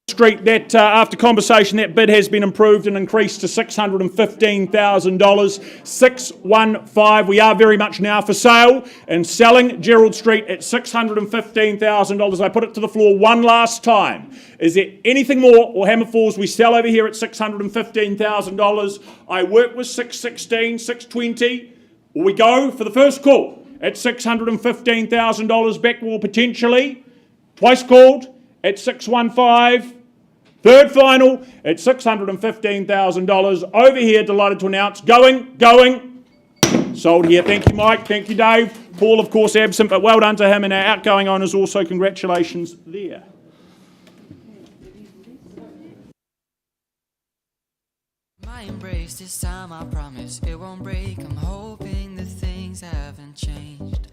Street, that after conversation, that bid has been improved and increased to $615,000. 615. We are very much now for sale and selling Gerald Street at $615,000. I put it to the floor one last time. Is there anything more or hammer falls we sell over here at $615,000? I work with 616, 620. Or we go for the first call at $615,000. Back wall potentially. Twice called at 615. Third final at $615,000. Over here, delighted to announce, going. Sold here. Thank you, Mike. Thank you, Dave. Paul, of course, absent, but well done to him and our outgoing owners also. Congratulations there. My embrace this time, I promise it won't break. I'm hoping that things haven't changed.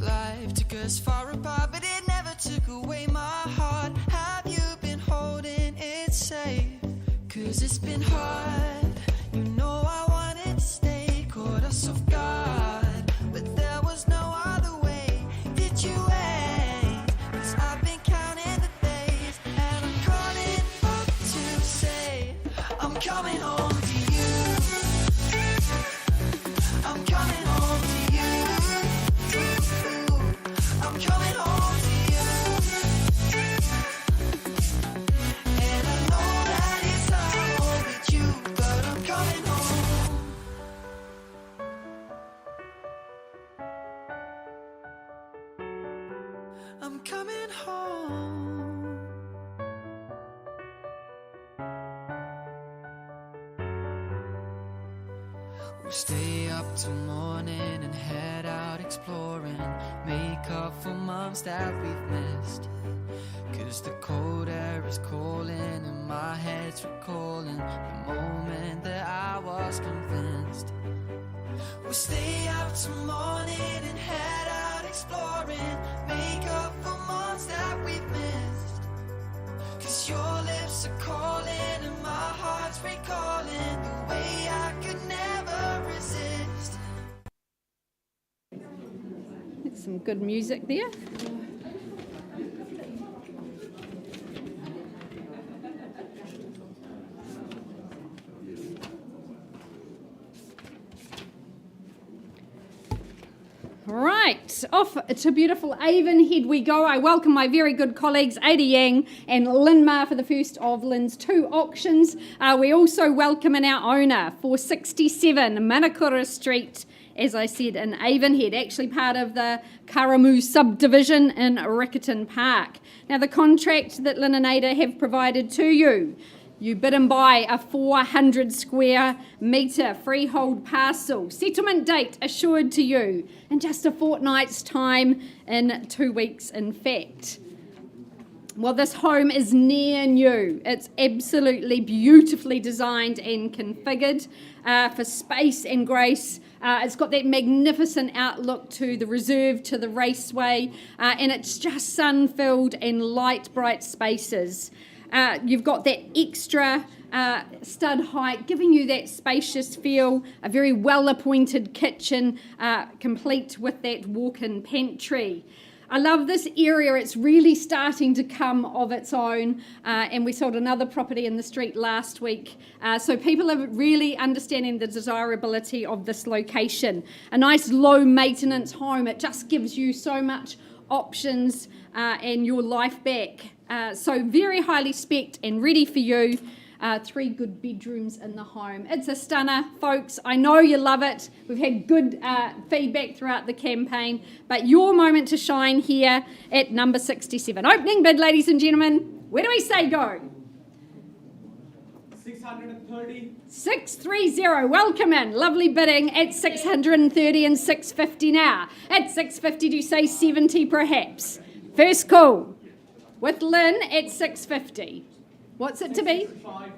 Life took us far apart, but it never took away my heart. Have you been holding it safe? 'Cause it's been hard. You know I wanted to stay, caught us off guard, but there was no other way. Did you wait? 'Cause I've been counting the days, and I'm calling up to say I'm coming home to you. I'm coming home to you. I'm coming home to you. And I know that it's hard with you, but I'm coming home. I'm coming home. We'll stay up till morning and head out exploring, make up for months that we've missed. 'Cause the cold air is calling and my head's recalling the moment that I was convinced. We'll stay up till morning and head out exploring, make up for months that we've missed. 'Cause your lips are calling and my heart's recalling the way I could never resist. That's some good music there. Right, off to beautiful Avonhead we go. I welcome my very good colleagues Ada Yang and Lynn Ma for the first of Lynn's 2 auctions. We also welcome in our owner for 67 Manakura Street, as I said, in Avonhead, actually part of the Karamu subdivision in Riccarton Park. Now the contract that Lynn and Ada have provided to you, you bid and buy a 400 square metre freehold parcel. Settlement date assured to you in just a fortnight's time, in 2 weeks in fact. Well, this home is near new. It's absolutely beautifully designed and configured for space and grace. It's got that magnificent outlook to the reserve, to the raceway, and it's just sun-filled and light, bright spaces. You've got that extra stud height, giving you that spacious feel, a very well-appointed kitchen, complete with that walk-in pantry. I love this area. It's really starting to come of its own, and we sold another property in the street last week. So people are really understanding the desirability of this location. A nice low-maintenance home. It just gives you so much options and your life back. So very highly specced and ready for you. 3 good bedrooms in the home. It's a stunner, folks. I know you love it. We've had good feedback throughout the campaign, but your moment to shine here at number 67. Opening bid, ladies and gentlemen. Where do we say go? 630. 630. Welcome in. Lovely bidding at 630 and 650 now. At 650, do you say 70 perhaps? First call with Lynn at 650. What's it to be?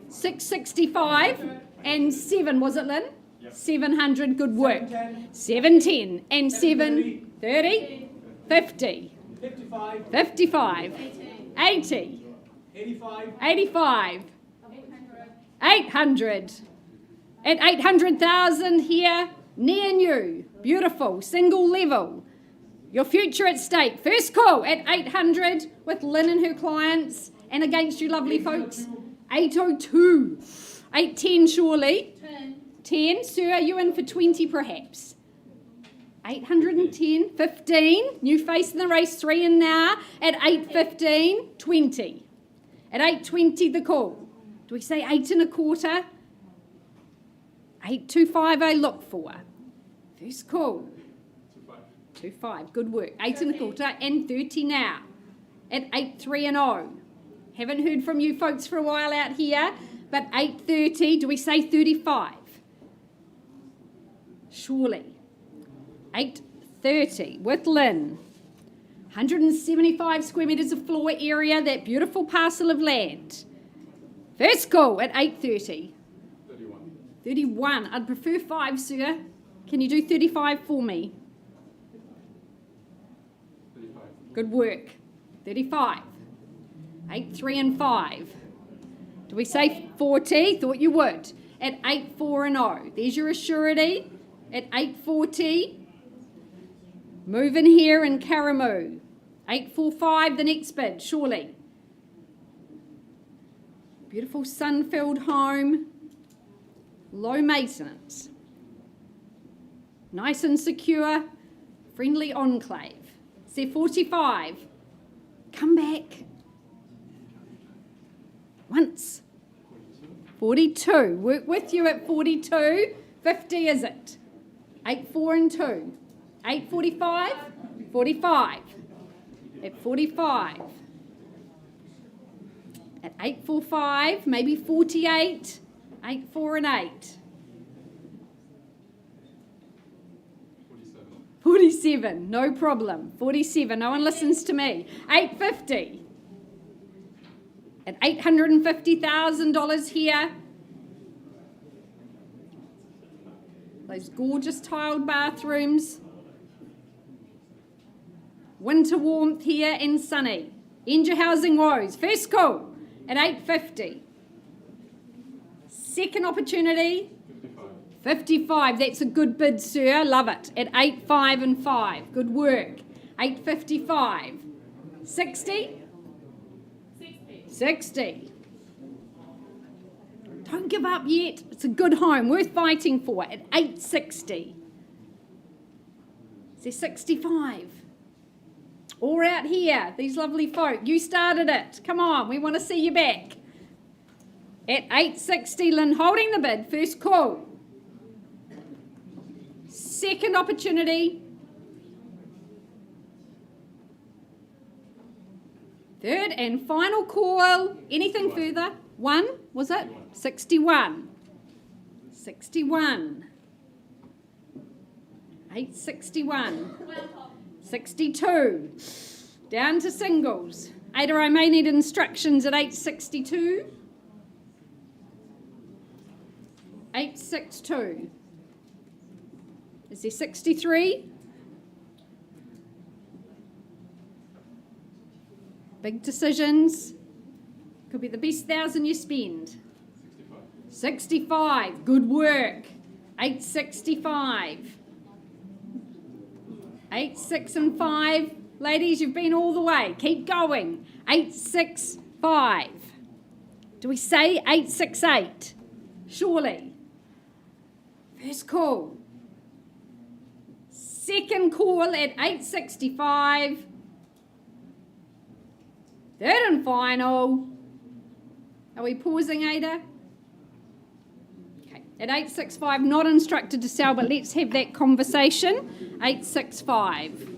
665 and 7, was it, Lynn? Yep. 700, good work. 710 and 730, 50, 55, 80, 85, 800. At 800,000 here, near new, beautiful, single level. Your future at stake. First call at 800 with Lynn and her clients. And against you lovely folks, 802, 810 surely. 10, sir, are you in for 20 perhaps? 810, 15, new face in the race, 3 in now. At 815, 20. At 820 the call. Do we say 8 1/4? 825 I look for. First call. 25, good work. 8 1/4 and 30 now. At 83 and 0. Haven't heard from you folks for a while out here, but 830, do we say 35? Surely. 830 with Lynn. 175 square metres of floor area, that beautiful parcel of land. First call at 830. 31. 31. I'd prefer 5, sir. Can you do 35 for me? 35. Good work. 35. 8, 3 and 5. Do we say 40? Thought you would. At 8, 4 and 0. There's your assurity. At 840. Move in here in Karamu. 845, the next bid, surely. Beautiful sun-filled home. Low maintenance. Nice and secure. Friendly enclave. Say 45. Come back. Once. 42. Work with you at 42. 50 is it? 8, 4 and 2. 845. 45. At 45. At 845, maybe 48. 8, 4 and 8. 47, no problem. 47, no one listens to me. 850. At $850,000 here. Those gorgeous tiled bathrooms. Winter warmth here and sunny. End your housing woes. First call at 850. Second opportunity. 55. That's a good bid, sir. Love it. At 85 and 5. Good work. 855. 60? 60. Don't give up yet. It's a good home. Worth fighting for. At 860. Is there 65? Or out here. These lovely folk. You started it. Come on. We want to see you back. At 860, Lynn holding the bid. First call. Second opportunity. Third and final call. Anything further? One, was it? 61. 61. 861. 62. Down to singles. Ada, I may need instructions at 862. 862. Is there 63? Big decisions. Could be the best 1,000 you spend. 65. Good work. 865. 8, 6 and 5. Ladies, you've been all the way. Keep going. 865. Do we say 868? Surely. First call. Second call at 865. Third and final. Are we pausing, Ada? Okay. At 865, not instructed to sell, but let's have that conversation. 865.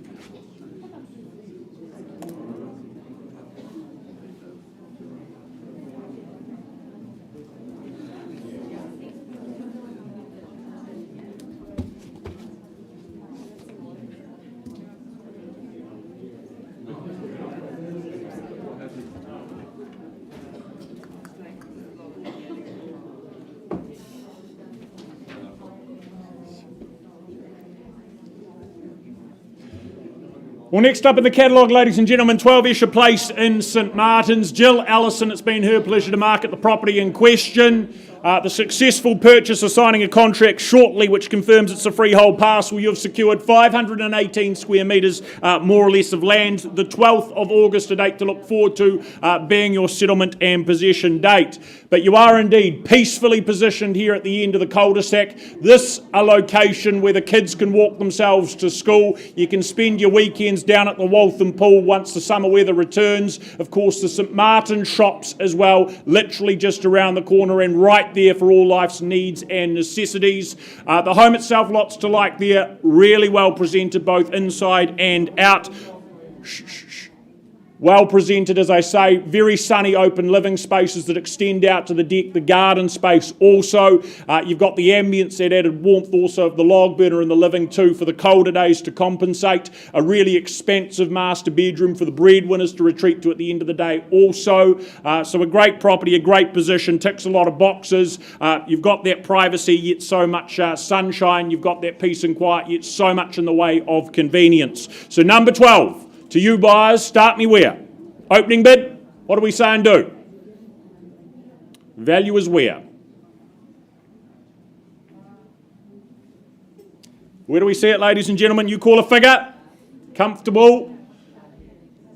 Well, next up in the catalogue, ladies and gentlemen, 12 Esher Place in St Martin's. Jill Allison, it's been her pleasure to market the property in question. The successful purchaser signing a contract shortly which confirms it's a freehold parcel. You've secured 518 square metres, more or less, of land. The 12th of August, a date to look forward to, being your settlement and possession date. But you are indeed peacefully positioned here at the end of the cul-de-sac. This a location where the kids can walk themselves to school. You can spend your weekends down at the Waltham Pool once the summer weather returns. Of course, the St Martin shops as well, literally just around the corner and right there for all life's needs and necessities. The home itself, lots to like there. Really well presented both inside and out. Well presented, as I say, very sunny open living spaces that extend out to the deck, the garden space also. You've got the ambience, that added warmth also of the log burner in the living too for the colder days to compensate. A really expansive master bedroom for the breadwinners to retreat to at the end of the day also. So a great property, a great position, ticks a lot of boxes. You've got that privacy, yet so much sunshine. You've got that peace and quiet, yet so much in the way of convenience. So number 12. To you buyers, start me where? Opening bid, what do we say and do? Value is where? Where do we see it, ladies and gentlemen? You call a figure. Comfortable?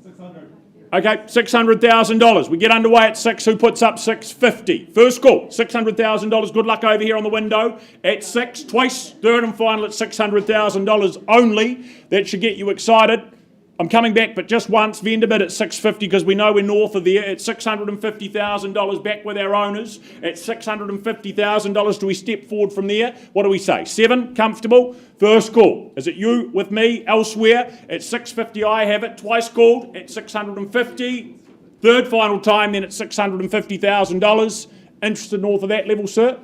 600. Okay, $600,000. We get underway at 6. Who puts up 650? First call, $600,000. Good luck over here on the window. At 6, twice, third and final at $600,000 only. That should get you excited. I'm coming back, but just once. Vendor bid at 650 because we know we're north of there. At $650,000 back with our owners. At $650,000, do we step forward from there? What do we say? 7, comfortable. First call. Is it you with me elsewhere? At 650, I have it. Twice called at 650. Third final time, then at $650,000. Interested north of that level, sir?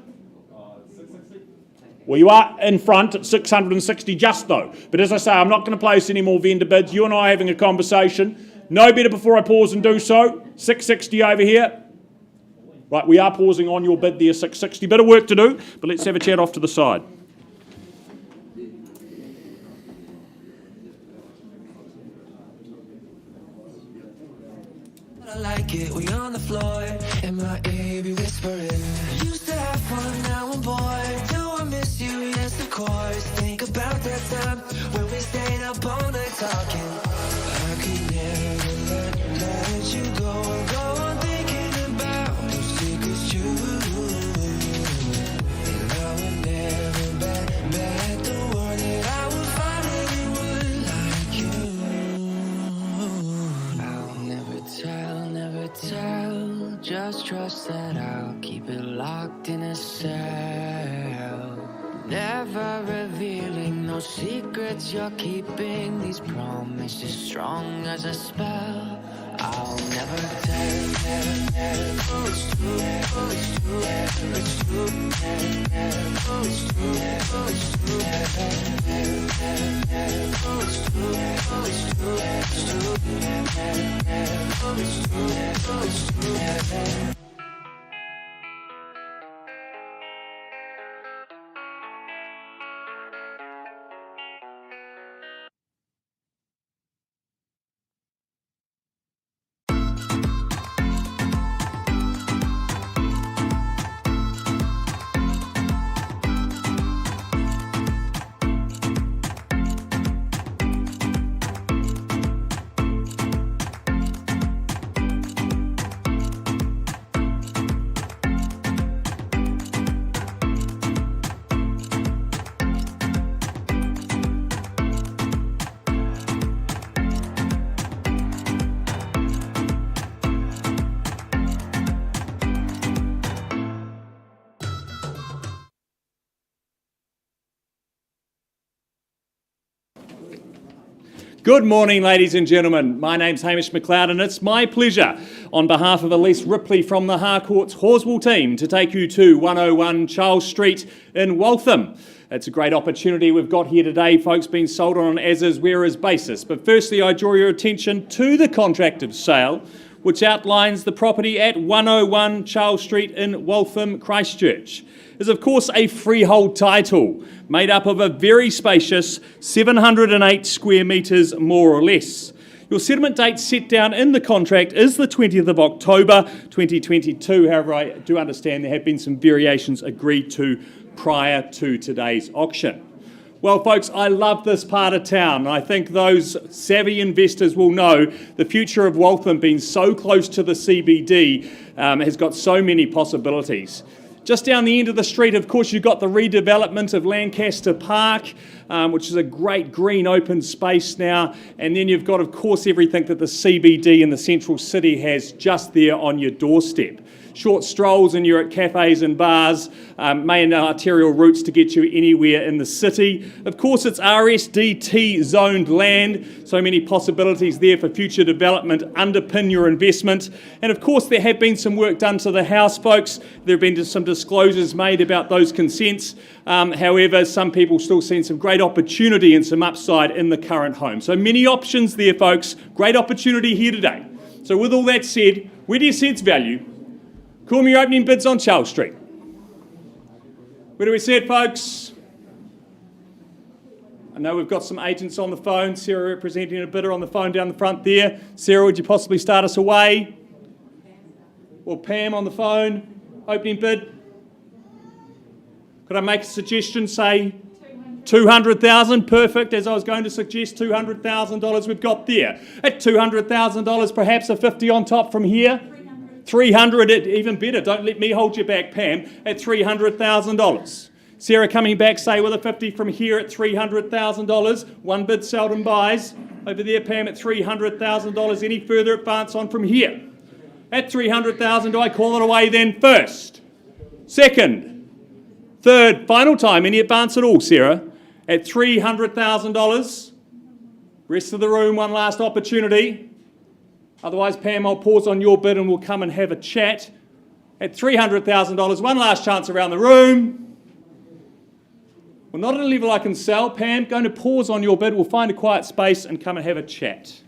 Well, you are in front at 660 just though. But as I say, I'm not going to place any more vendor bids. You and I are having a conversation. No better before I pause and do so. 660 over here. Right, we are pausing on your bid there, 660. Bit of work to do, but let's have a chat off to the side. I like it, we on the floor, and my baby whispering. Used to have fun, now I'm bored. Do I miss you? Yes, of course. Think about that time when we stayed up all night talking. I could never let you go on thinking about those secrets too. And I would never bet the world that I would find anyone like you. I'll never tell, just trust that I'll keep it locked in a cell. Never revealing no secrets you're keeping, these promises strong as a spell. I'll never tell, oh it's true, oh it's true, it's true, oh it's true, oh it's true, oh it's true, oh it's true, it's true, oh it's true, oh it's true. Good morning, ladies and gentlemen. My name's Hamish McLeod, and it's my pleasure, on behalf of Elise Ripley from the Harcourt's Horswell team, to take you to 101 Charles Street in Waltham. It's a great opportunity we've got here today, folks, being sold on an as-is, where-is basis. But firstly, I draw your attention to the contract of sale, which outlines the property at 101 Charles Street in Waltham, Christchurch. Is of course a freehold title made up of a very spacious 708 square metres more or less. Your settlement date set down in the contract is the 20th of October 2022. However, I do understand there have been some variations agreed to prior to today's auction. Well, folks, I love this part of town. I think those savvy investors will know the future of Waltham, being so close to the CBD, has got so many possibilities. Just down the end of the street, of course, you've got the redevelopment of Lancaster Park, which is a great green open space now. And then you've got, of course, everything that the CBD and the central city has just there on your doorstep. Short strolls and you're at cafes and bars, main arterial routes to get you anywhere in the city. Of course, it's RSDT zoned land, so many possibilities there for future development underpin your investment. And of course, there have been some work done to the house, folks. There have been some disclosures made about those consents. However, some people still see some great opportunity and some upside in the current home. So many options there, folks. Great opportunity here today. So with all that said, where do you sense value? Call me your opening bids on Charles Street. Where do we see it, folks? I know we've got some agents on the phone. Sarah representing a bidder on the phone down the front there. Sarah, would you possibly start us away? Or Pam on the phone. Opening bid. Could I make a suggestion, say 200,000? Perfect. As I was going to suggest, $200,000 we've got there. At $200,000, perhaps a 50 on top from here. 300, even better. Don't let me hold you back, Pam, at $300,000. Sarah coming back, say, with a 50 from here at $300,000. One bid seldom buys. Over there, Pam, at $300,000. Any further advance on from here? At $300,000, do I call it away then first? Second? Third? Final time? Any advance at all, Sarah? At $300,000. Rest of the room, one last opportunity. Otherwise, Pam, I'll pause on your bid and we'll come and have a chat. At $300,000, one last chance around the room. Well, not at a level I can sell. Pam, going to pause on your bid. We'll find a quiet space and come and have a chat.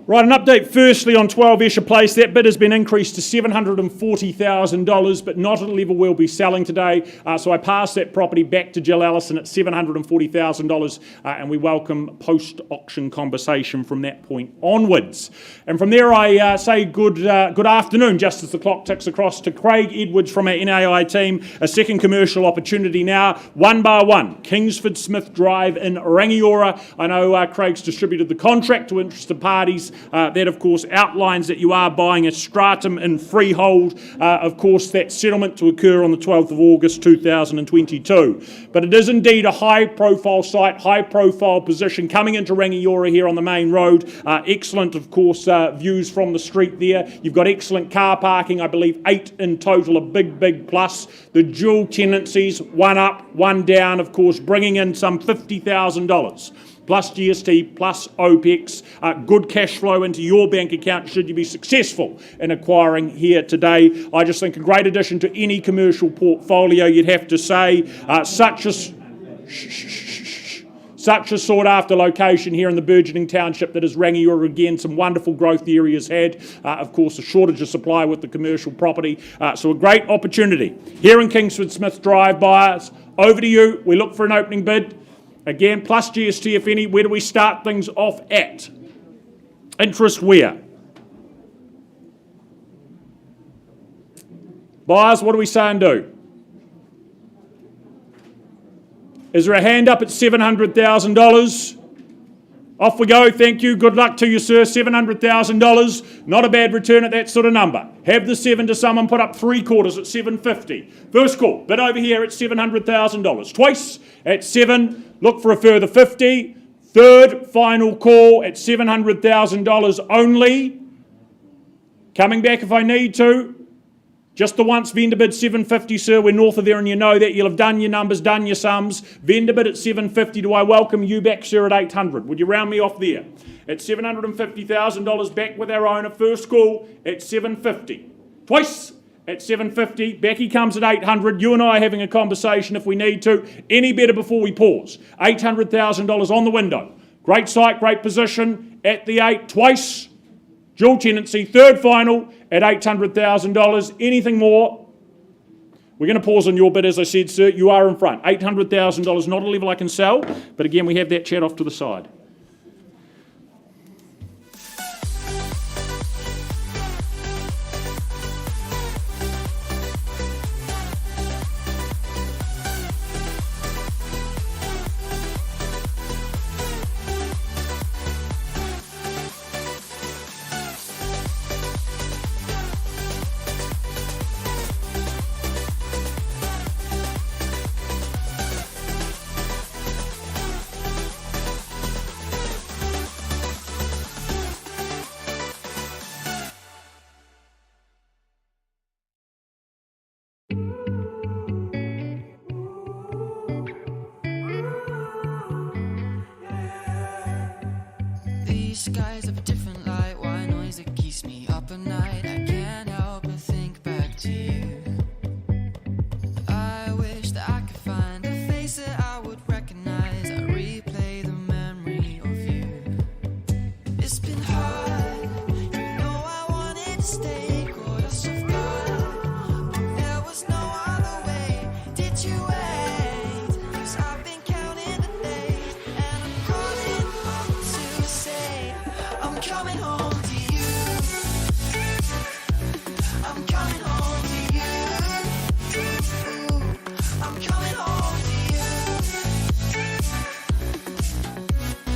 Right, an update firstly on 12 Esher Place. That bid has been increased to $740,000, but not at a level we'll be selling today. So I pass that property back to Jill Allison at $740,000, and we welcome post-auction conversation from that point onwards. And from there I say good afternoon, just as the clock ticks across, to Craig Edwards from our NAI team. A second commercial opportunity now, 1 bar 1, Kingsford Smith Drive in Rangiora. I know Craig's distributed the contract to interested parties. That, of course, outlines that you are buying a stratum in freehold. Of course, that settlement to occur on the 12th of August 2022. But it is indeed a high-profile site, high-profile position coming into Rangiora here on the main road. Excellent, of course, views from the street there. You've got excellent car parking, I believe 8 in total, a big plus. The dual tenancies, 1 up, 1 down, of course, bringing in some $50,000. Plus GST, plus OPEX, good cash flow into your bank account should you be successful in acquiring here today. I just think a great addition to any commercial portfolio, you'd have to say. Such a sought-after location here in the burgeoning township that is Rangiora. Again, some wonderful growth the area's had. Of course, a shortage of supply with the commercial property. So a great opportunity. Here in Kingsford Smith Drive, buyers, over to you. We look for an opening bid. Again, plus GST if any. Where do we start things off at? Interest where? Buyers, what do we say and do? Is there a hand up at $700,000? Off we go, thank you, good luck to you, sir. $700,000, not a bad return at that sort of number. Have the 7 to someone, put up 3/4 at $750. First call, bid over here at $700,000. Twice at 7, look for a further 50. Third final call at $700,000 only. Coming back if I need to. Just the once, vendor bid $750, sir. We're north of there and you know that. You'll have done your numbers, done your sums. Vendor bid at $750. Do I welcome you back, sir, at $800? Would you round me off there? At $750,000 back with our owner. First call at $750. Twice at $750. Becky comes at $800. You and I are having a conversation if we need to. Any better before we pause? $800,000 on the window. Great site, great position. At the 8, twice. Dual tenancy, third final at $800,000. Anything more? We're going to pause on your bid, as I said, sir. You are in front. $800,000, not a level I can sell, but again, we have that chat off to the side. These skies have a different light, why noise that keeps me up at night. I can't help but think back to you. I wish that I could find a face that I would recognize. I replay the memory of you. It's been hard, you know I wanted to stay, caught us off guard, but there was no other way. Did you wait? 'Cause I've been counting the days, and I'm calling home to say I'm coming home to you. I'm coming home to you. I'm coming home to you.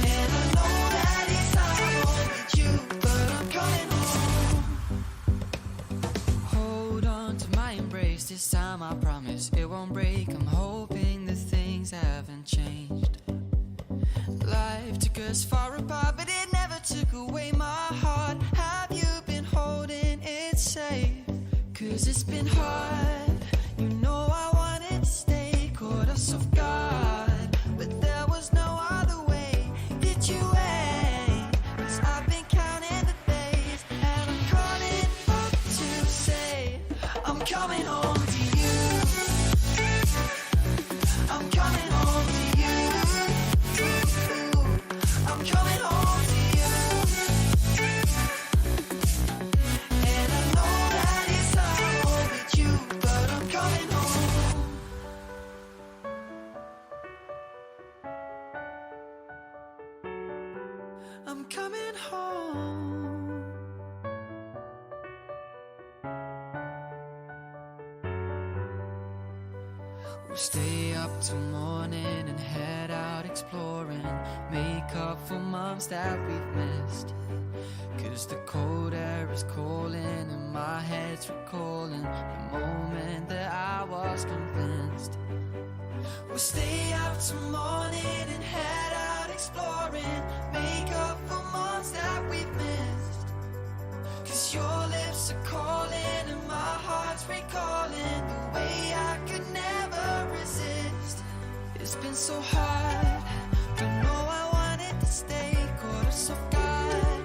And I know that it's not home with you, but I'm coming home. Hold on to my embrace, this time I promise it won't break. I'm hoping that things haven't changed. Life took us far apart, but it never took away my heart. Have you been holding it safe? 'Cause it's been hard, you know I wanted to stay, caught us off guard, but there was no other way. Did you wait? 'Cause I've been counting the days, and I'm calling up to say I'm coming home to you. I'm coming home to you. I'm coming home to you. I'm coming home. We'll stay up till morning and head out exploring, make up for months that we've missed. 'Cause the cold air is calling and my head's recalling the moment that I was convinced. We'll stay up till morning and head out exploring, make up for months that we've missed. 'Cause your lips are calling and my heart's recalling the way I could never resist. It's been so hard, but no, I wanted to stay. Caught us off guard,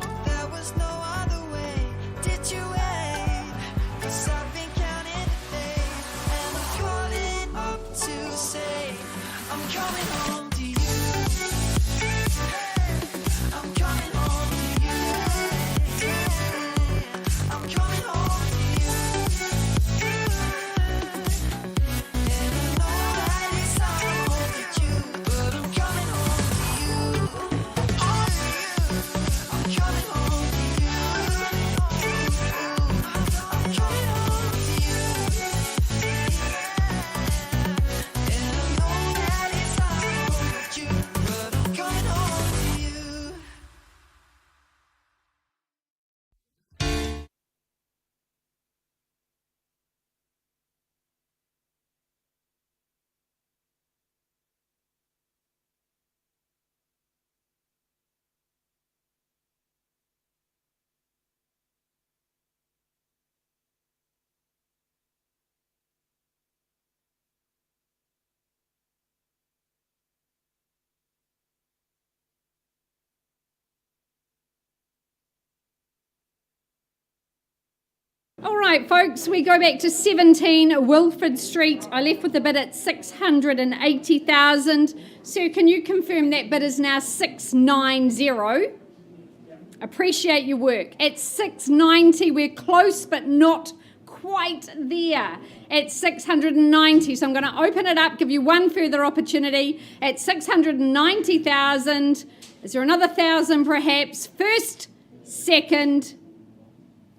but there was no other way. Did you wait? 'Cause I've been counting the days, and I'm calling up to say I'm coming home to you. I'm coming home to you. I'm coming home to you. And I know that it's not home with you, but I'm coming home to you. I'm coming home to you. I'm coming home to you. And I know that it's not home with you, but I'm coming home to you. All right, folks, we go back to 17 Wilfred Street. I left with the bid at 680,000. Sir, can you confirm that bid is now 690? Appreciate your work. At 690, we're close but not quite there. At 690, so I'm going to open it up, give you one further opportunity. At 690,000, is there another 1,000 perhaps? First, second,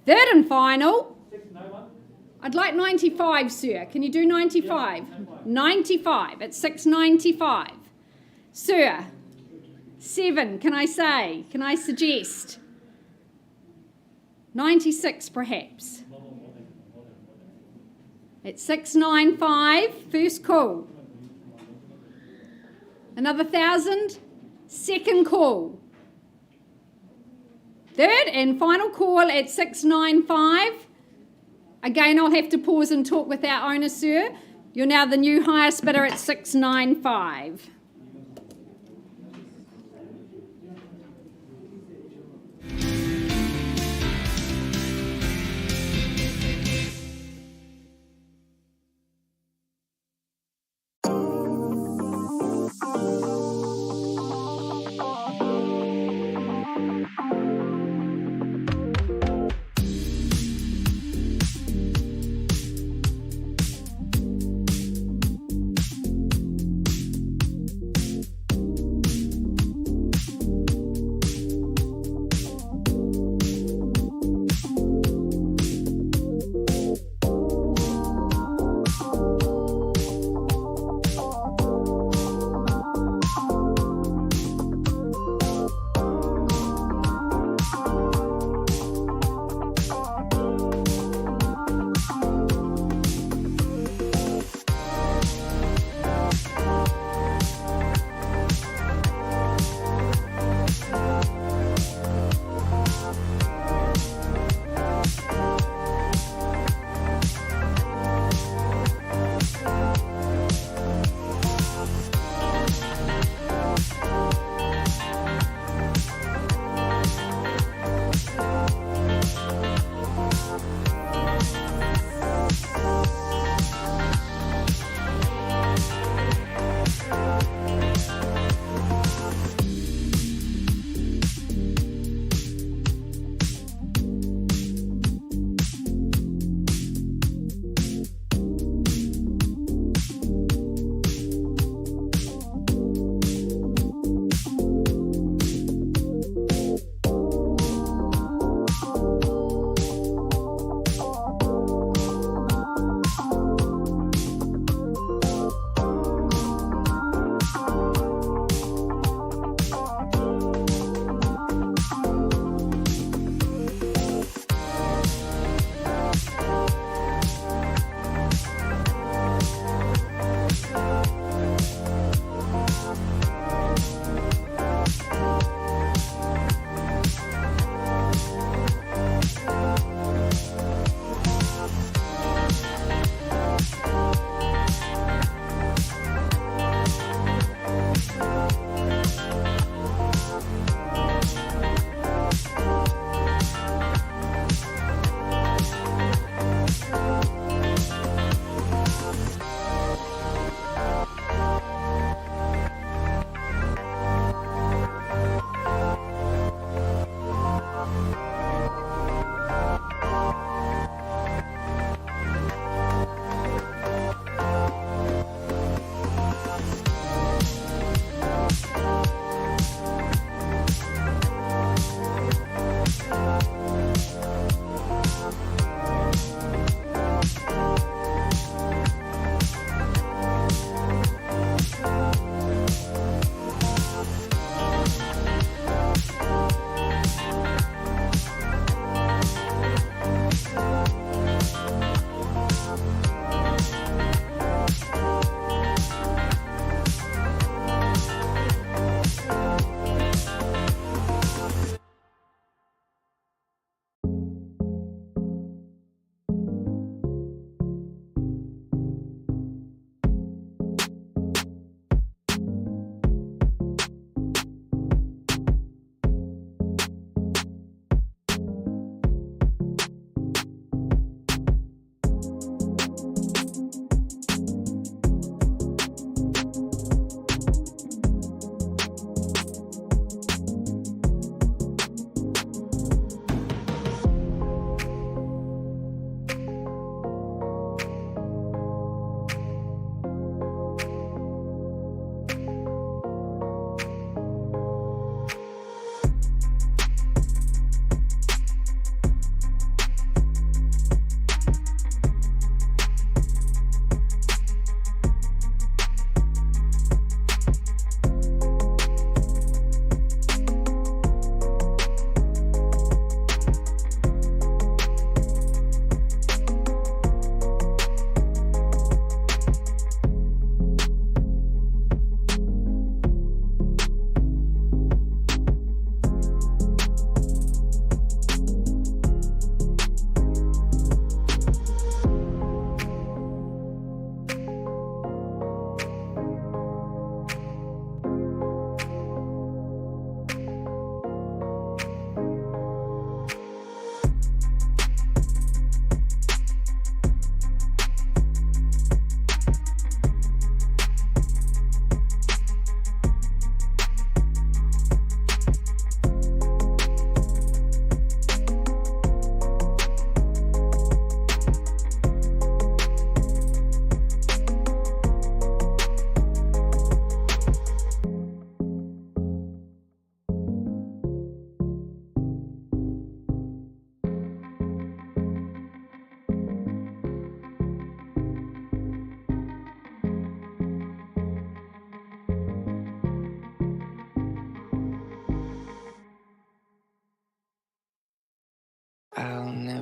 third and final. I'd like 95, sir. Can you do 95? 95 at 695. Sir, 7, can I say? Can I suggest? 96 perhaps. At 695, first call. Another 1,000, second call. Third and final call at 695. Again, I'll have to pause and talk with our owner, sir. You're now the new highest bidder at 695.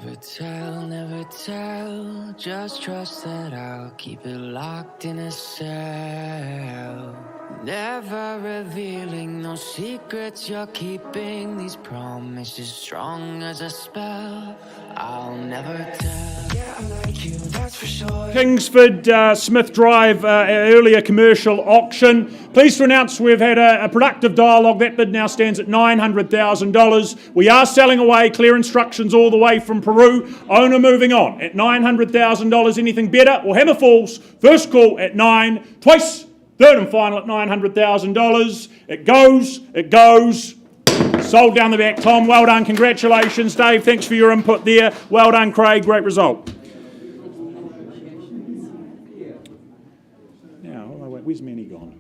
never tell. Just trust that I'll keep it locked in a cell. Never revealing no secrets you're keeping. These promises strong as a spell. I'll never tell. Yeah, I like you, that's for sure. Kingsford Smith Drive, earlier commercial auction. Pleased to announce we've had a productive dialogue. That bid now stands at $900,000. We are selling away, clear instructions all the way from Peru. Owner moving on at $900,000. Anything better? Well, Hammer Falls, first call at 9, twice, third and final at $900,000. It goes. Sold down the back. Tom, well done. Congratulations. Dave, thanks for your input there. Well done, Craig. Great result. Now, where's Manny gone?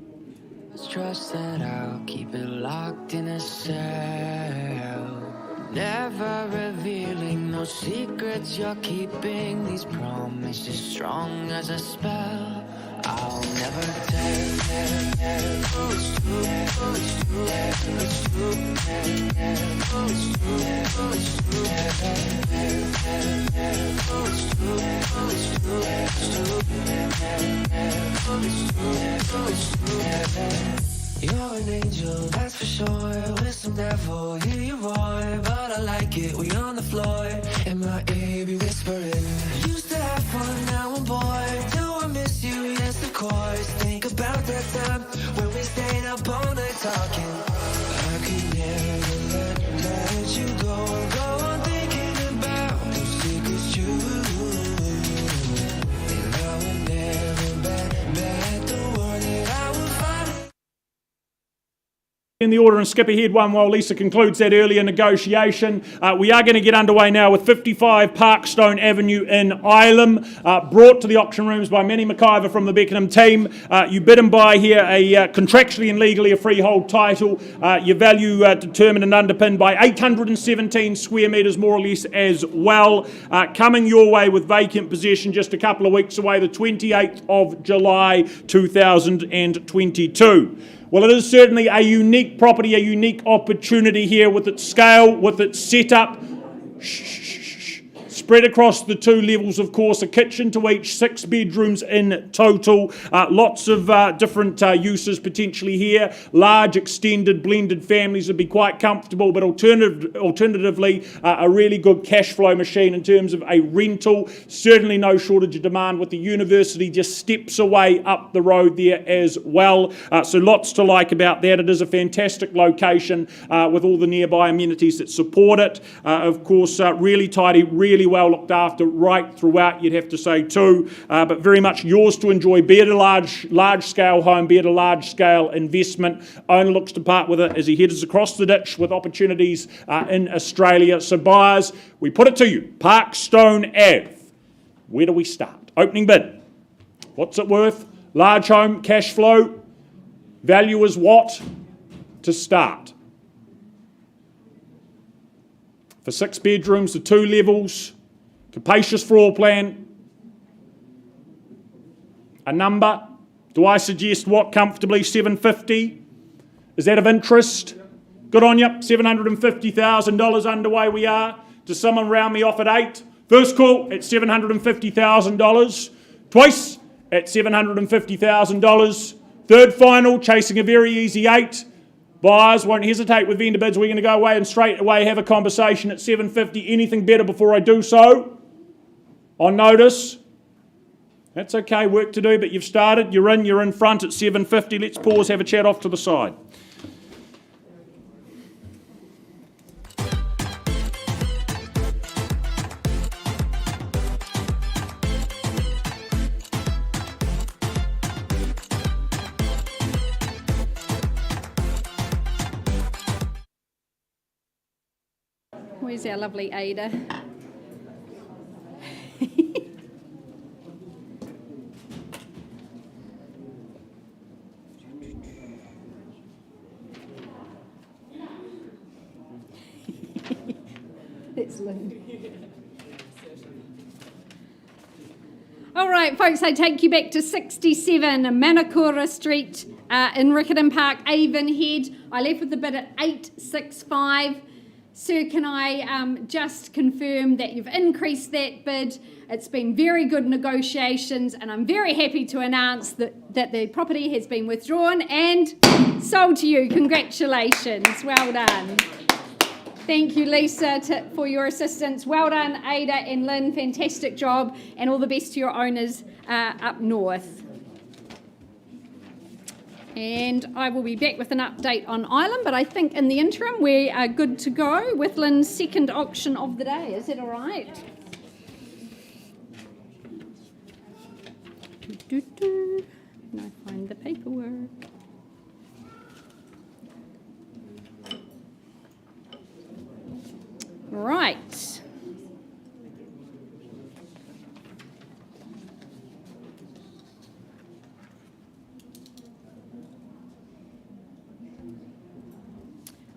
Trust that I'll keep it locked in a cell. Never revealing no secrets you're keeping. These promises strong as a spell. I'll never tell. You're an angel, that's for sure. With some devil, hear you roar. But I like it, we on the floor. And my ear be whispering. Used to have fun, now I'm bored. Do I miss you? Yes, of course. Think about that time when we stayed up all night talking. I could never let you go. Go on thinking about those secrets you. And I would never bet the word that I would find. In the order and skip ahead one while Lisa concludes that earlier negotiation. We are going to get underway now with 55 Parkstone Avenue in Ilam, brought to the auction rooms by Manny McIver from the Beckenham team. You bid and buy here a contractually and legally a freehold title. Your value determined and underpinned by 817 square metres more or less as well. Coming your way with vacant possession just a couple of weeks away, the 28th of July 2022. Well, it is certainly a unique property, a unique opportunity here with its scale, with its setup. Spread across the two levels, of course, a kitchen to each, 6 bedrooms in total. Lots of different uses potentially here. Large, extended, blended families would be quite comfortable, but alternatively, a really good cash flow machine in terms of a rental. Certainly no shortage of demand with the university just steps away up the road there as well. So lots to like about that. It is a fantastic location with all the nearby amenities that support it. Of course, really tidy, really well looked after right throughout, you'd have to say too, but very much yours to enjoy. Be it a large scale home, be it a large scale investment. Owner looks to part with it as he heads across the ditch with opportunities in Australia. So buyers, we put it to you, Parkstone Ave. Where do we start? Opening bid. What's it worth? Large home, cash flow. Value is what? To start. For 6 bedrooms, the 2 levels. Capacious floor plan. A number. Do I suggest what comfortably? 750? Is that of interest? Good on you. $750,000 underway we are. Does someone round me off at 8? First call at $750,000. Twice at $750,000. Third final, chasing a very easy 8. Buyers won't hesitate with vendor bids. We're going to go away and straight away have a conversation at $750. Anything better before I do so? On notice. That's okay, work to do, but you've started. You're in front at $750. Let's pause, have a chat off to the side. Where's our lovely Ada? That's Lynn. All right, folks, I take you back to 67 Manakura Street in Riccarton Park, Avonhead. I left with the bid at 865. Sir, can I just confirm that you've increased that bid? It's been very good negotiations, and I'm very happy to announce that the property has been withdrawn and sold to you. Congratulations. Well done. Thank you, Lisa, for your assistance. Well done, Ada and Lynn. Fantastic job, and all the best to your owners up north. And I will be back with an update on Ireland, but I think in the interim we are good to go with Lynn's second auction of the day. Is that all right? Can I find the paperwork? Right.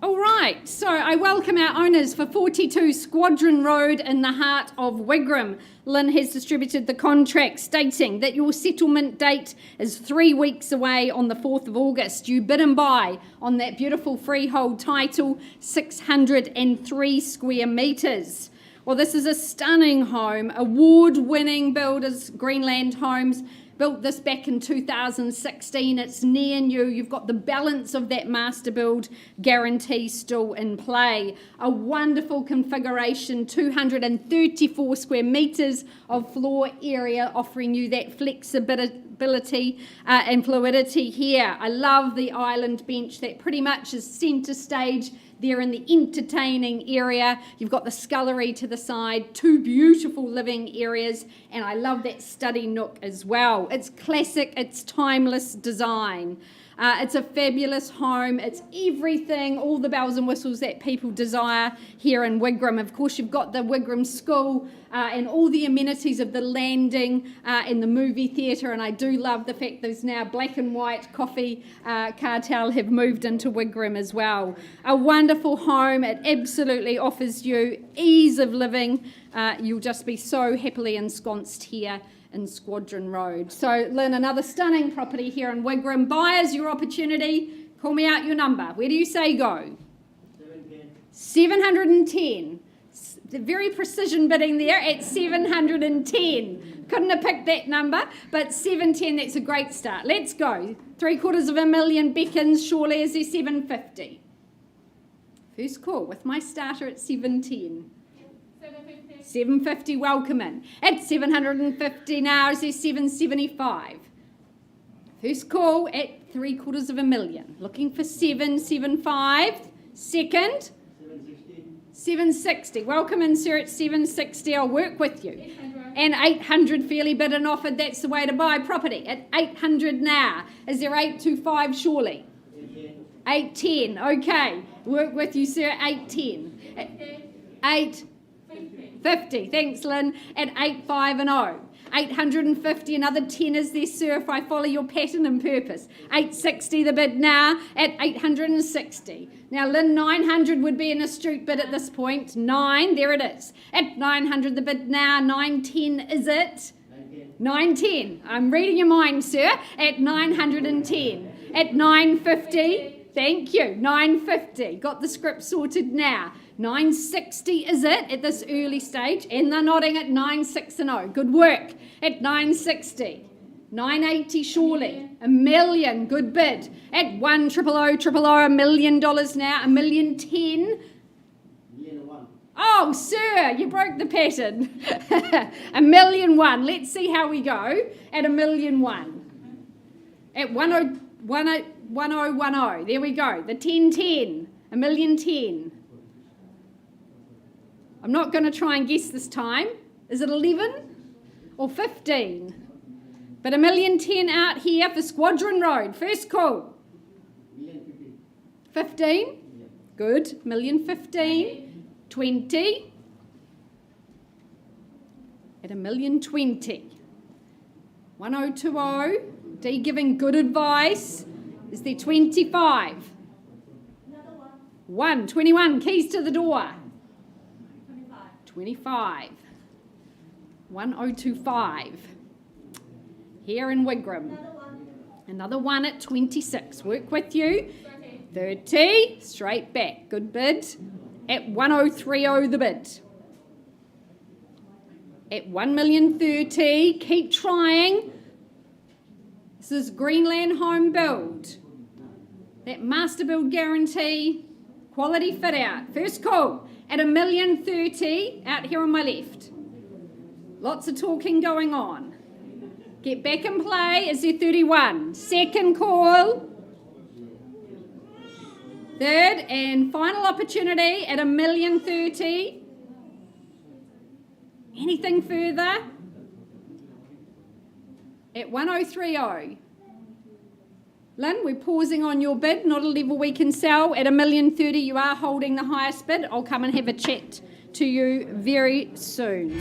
All right, so I welcome our owners for 42 Squadron Road in the heart of Wigram. Lynn has distributed the contract stating that your settlement date is 3 weeks away on the 4th of August. You bid and buy on that beautiful freehold title, 603 square metres. Well, this is a stunning home, award-winning builders, Greenland Homes. Built this back in 2016. It's near new. You've got the balance of that master build guarantee still in play. A wonderful configuration, 234 square metres of floor area, offering you that flexibility and fluidity here. I love the island bench that pretty much is centre stage there in the entertaining area. You've got the scullery to the side, 2 beautiful living areas, and I love that study nook as well. It's classic, it's timeless design. It's a fabulous home. It's everything, all the bells and whistles that people desire here in Wigram. Of course, you've got the Wigram School and all the amenities of the landing and the movie theatre. And I do love the fact there's now black and white coffee cartel have moved into Wigram as well. A wonderful home. It absolutely offers you ease of living. You'll just be so happily ensconced here in Squadron Road. So, Lynn, another stunning property here in Wigram. Buyers, your opportunity. Call me out your number. Where do you say go? 710. Very precision bidding there at 710. Couldn't have picked that number, but 710, that's a great start. Let's go. 750,000 beckons, surely is there 750. First call with my starter at 710. 750, welcome in. At 750 now, is there 775? First call at 750,000. Looking for 775. Second? 760. Welcome in, sir, at 760. I'll work with you. 800. And 800 fairly bid and offered. That's the way to buy property. At 800 now. Is there 825 surely? 810. Okay. Work with you, sir, at 810. 850. Thanks, Lynn. At 850. 850, another 10 is there, sir, if I follow your pattern and purpose. 860 the bid now at 860. Now, Lynn, 900 would be an astute bid at this point. 9, there it is. At 900 the bid now. 910 is it? 910. I'm reading your mind, sir. At 910. At 950. Thank you. 950. Got the script sorted now. 960 is it at this early stage, and they're nodding at 960. Good work at 960. 980 surely. $1 million. Good bid at 100,000. $1 million now. $1,010,000. Oh, sir, you broke the pattern. $1,001,000. Let's see how we go at $1,001,000. At 1010. There we go. The 1010. $1,010,000. I'm not going to try and guess this time. Is it 11 or 15? But $1,010,000 out here for Squadron Road. First call. 15? Good. $1,015,000. 20. At $1,020,000. 1020. D giving good advice. Is there 25? Another one. 21. Keys to the door. 25. 1025. Here in Wigram. Another one at 26. Work with you. 30. Straight back. Good bid. at 1,030 the bid. At 1,030,000, keep trying. This is Greenland Home Build. That master build guarantee, quality fit out. First call at 1,030,000 out here on my left. Lots of talking going on. Get back in play. Is there 31? Second call. Third and final opportunity at 1,030,000. Anything further? At 1,030. Lynn, we're pausing on your bid, not a level we can sell. At 1,030,000, you are holding the highest bid. I'll come and have a chat to you very soon.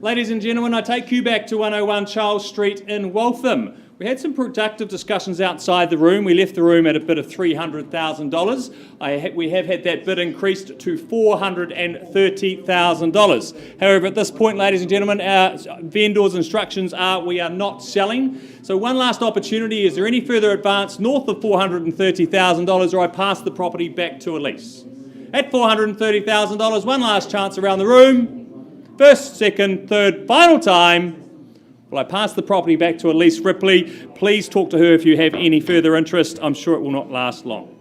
Ladies and gentlemen, I take you back to 101 Charles Street in Waltham. We had some productive discussions outside the room. We left the room at a bid of $300,000. We have had that bid increased to $430,000. However, at this point, ladies and gentlemen, our vendor's instructions are we are not selling. So one last opportunity. Is there any further advance north of $430,000, or I pass the property back to Elise? At $430,000, one last chance around the room. First, second, third, final time. Well, I pass the property back to Elise Ripley. Please talk to her if you have any further interest. I'm sure it will not last long.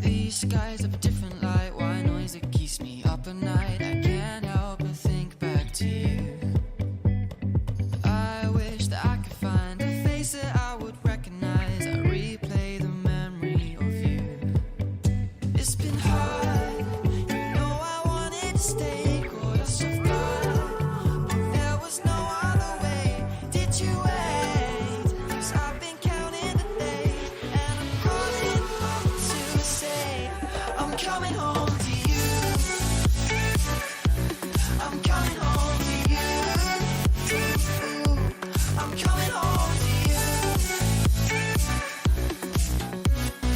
These skies have a different light, why noise that keeps me up at night. I can't help but think back to you. I wish that I could find a face that I would recognize. I replay the memory of you. It's been hard, you know I wanted to stay, caught us off guard, but there was no other way. Did you wait? 'Cause I've been counting the days, and I'm calling up to say I'm coming home to you. I'm coming home to you. I'm coming home to you.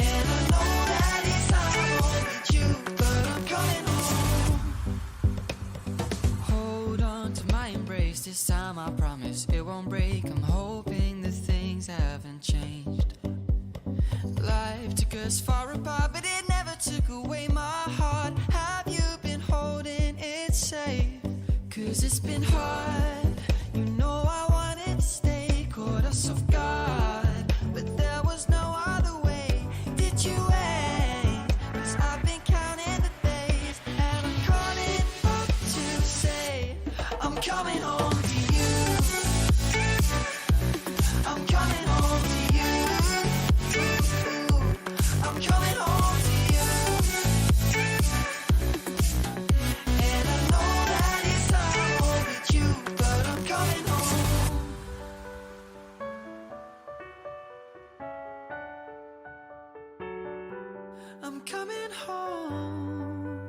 And I know that it's not only you, but I'm coming home. Hold on to my embrace, this time I promise it won't break. I'm hoping that things haven't changed. Life took us far apart, but it never took away my heart. Have you been holding it safe? 'Cause it's been hard, you know I wanted to stay, caught us off guard, but there was no other way. Did you wait? 'Cause I've been counting the days, and I'm calling up to say I'm coming home to you. I'm coming home to you. I'm coming home to you. And I know that it's not only you, but I'm coming home. I'm coming home.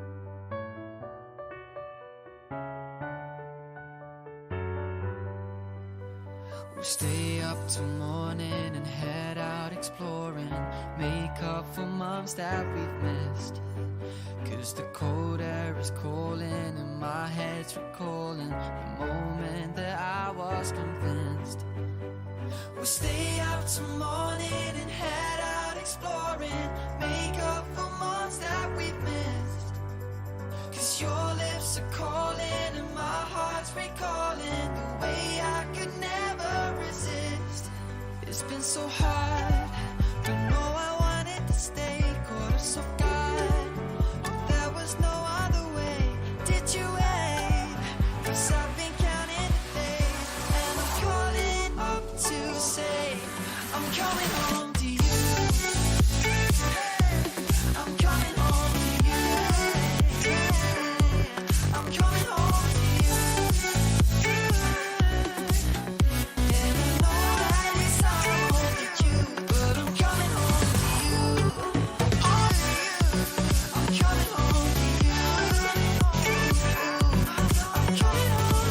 We'll stay up till morning and head out exploring, make up for months that we've missed. 'Cause the cold air is calling and my head's recalling the moment that I was convinced. We'll We stay up till morning and head out exploring, make up for months that we've missed. 'Cause your lips are calling and my heart's recalling the way I could never resist. It's been so hard, but no, I wanted to stay. Caught us off guard, but there was no other way. Did you wait? 'Cause I've been counting the days, and I'm calling up to say I'm coming home to you. I'm coming home to you. I'm coming home to you. And I know that it sounds like you, but I'm coming home to you. Oh, to you. I'm coming home to you. I'm coming home.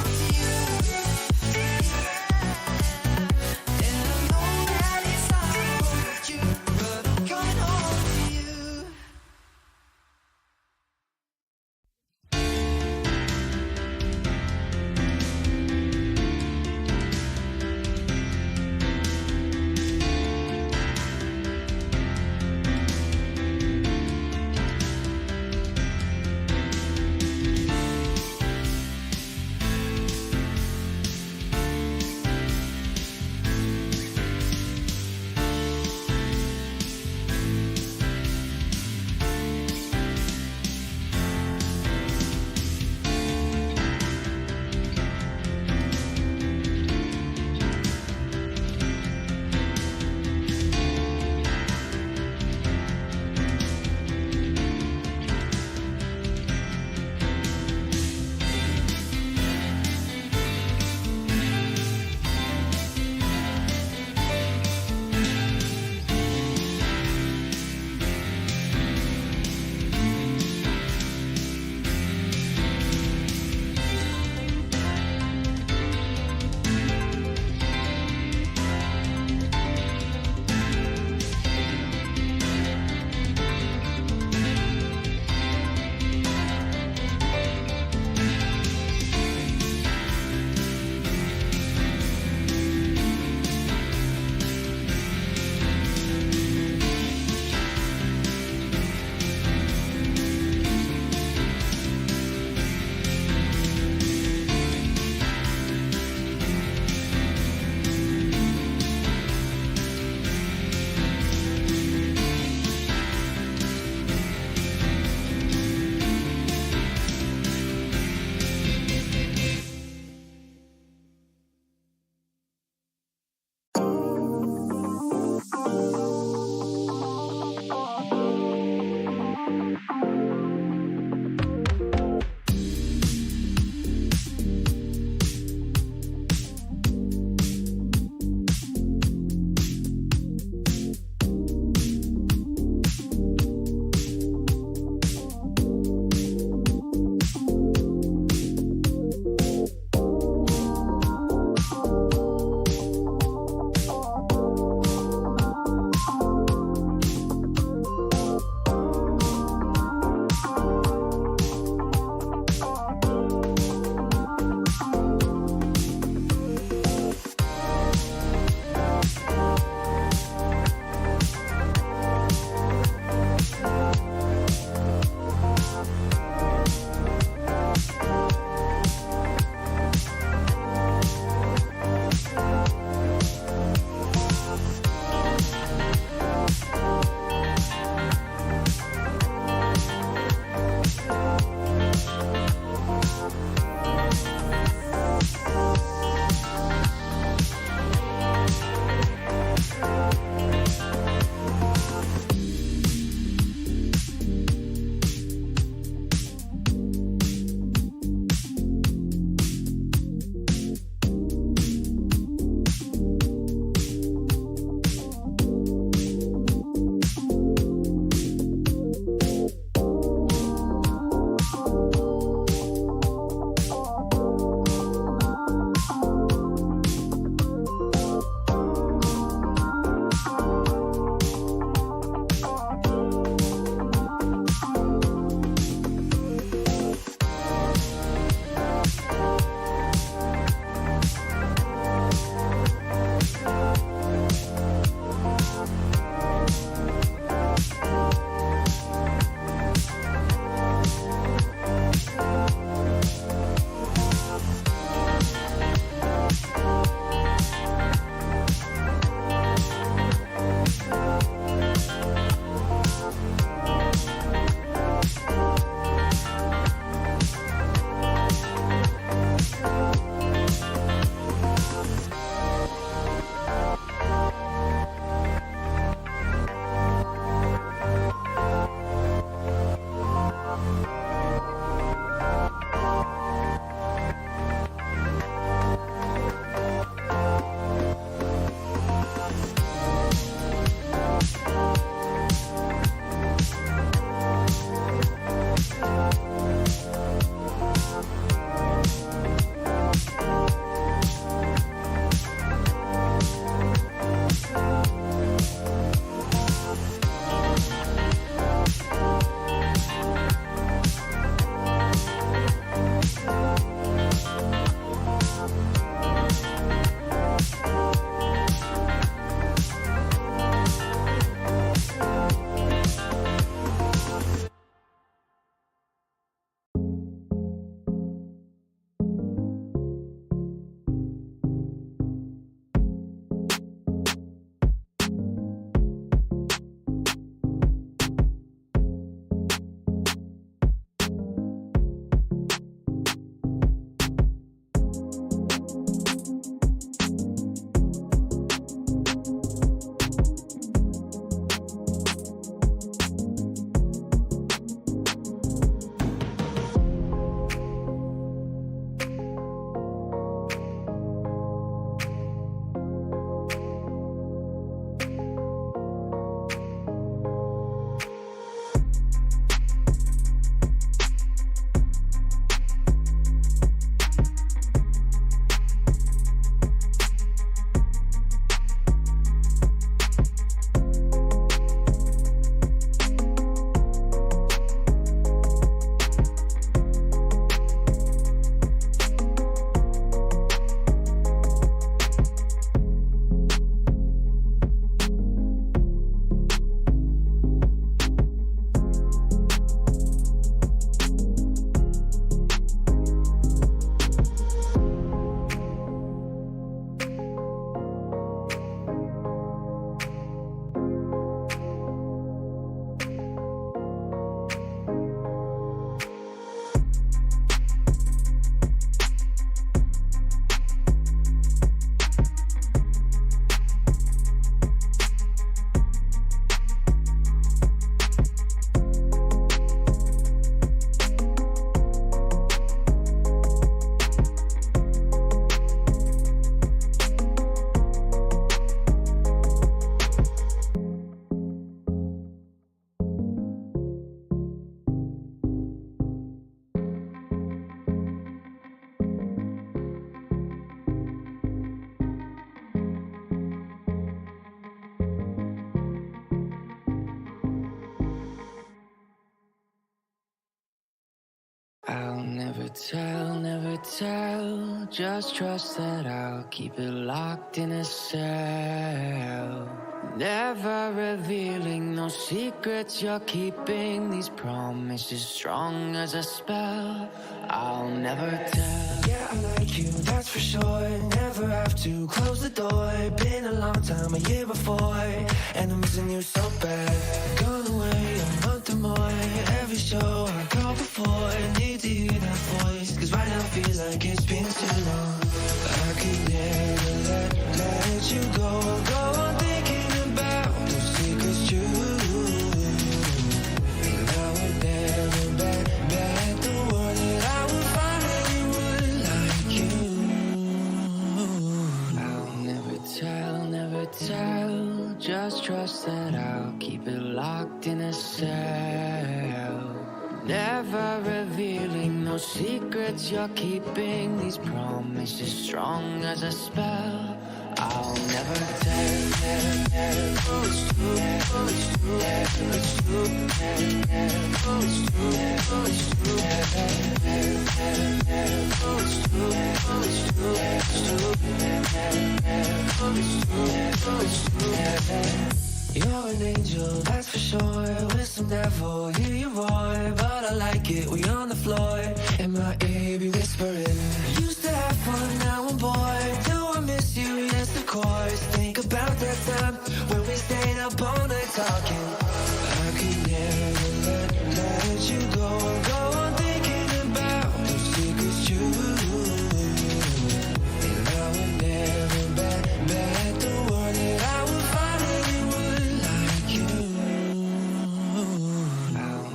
I'll never tell, just trust that I'll keep it locked in a cell. Never revealing no secrets you're keeping, these promises strong as a spell. I'll never tell. Yeah, I like you, that's for sure. Never have to close the door. Been a long time, a year before, and I'm missing you so bad. Gone away a month or more. Every show I go before, need to hear that voice, cause right now feels like it's been too long. I could never let you go on thinking about those secrets true. And I would never bet the world that I would find anyone like you. I'll never tell, just trust that I'll keep it locked in a cell. Never revealing no secrets you're keeping, these promises strong as a spell. I'll never tell. It's true, it's true, it's true, it's true, it's true, you're an angel, that's for sure. With some devil, hear you roar, but I like it. We on the floor, in my ear be whispering. Used to have fun, now I'm bored. Do I miss you? Yes, of course. Think about that time when we stayed up all night talking. I could never let you go on thinking about those secrets true. And I would never bet the world that I would find anyone like you. I'll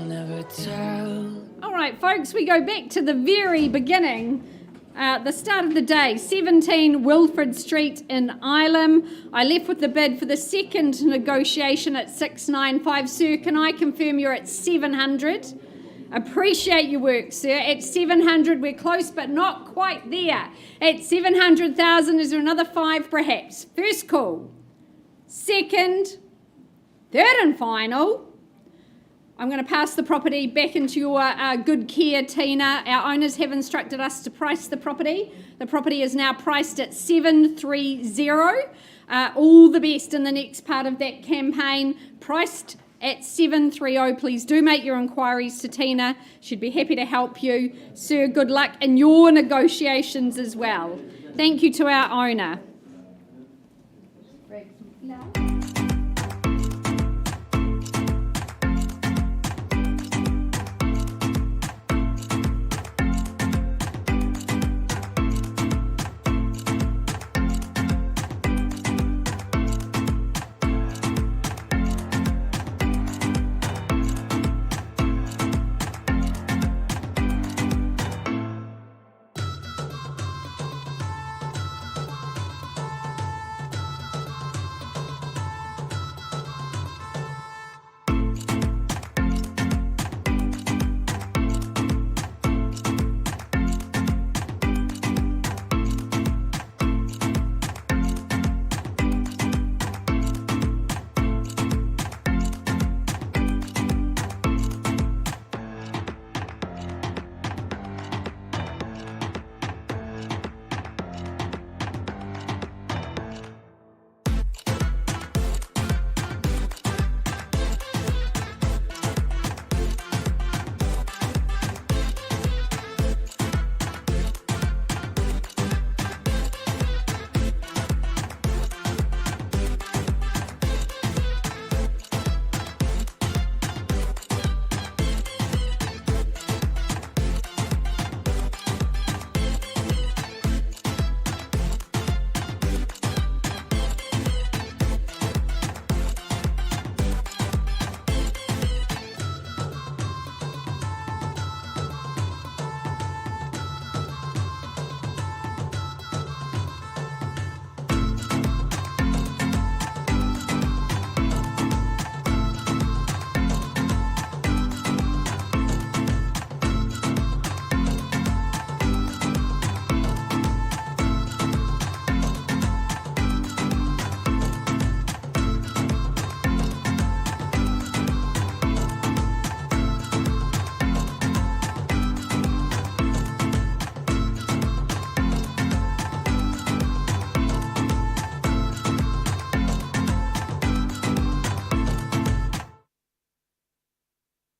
never tell. All right, folks, we go back to the very beginning. The start of the day, 17 Wilfred Street in Ilam. I left with the bid for the second negotiation at 695. Sir, can I confirm you're at 700? Appreciate your work, sir. At 700, we're close, but not quite there. At 700,000, is there another 5 perhaps? First call. Second. Third and final. I'm going to pass the property back into your good care, Tina. Our owners have instructed us to price the property. The property is now priced at 730. All the best in the next part of that campaign. Priced at 730. Please do make your inquiries to Tina. She'd be happy to help you. Sir, good luck in your negotiations as well. Thank you to our owner.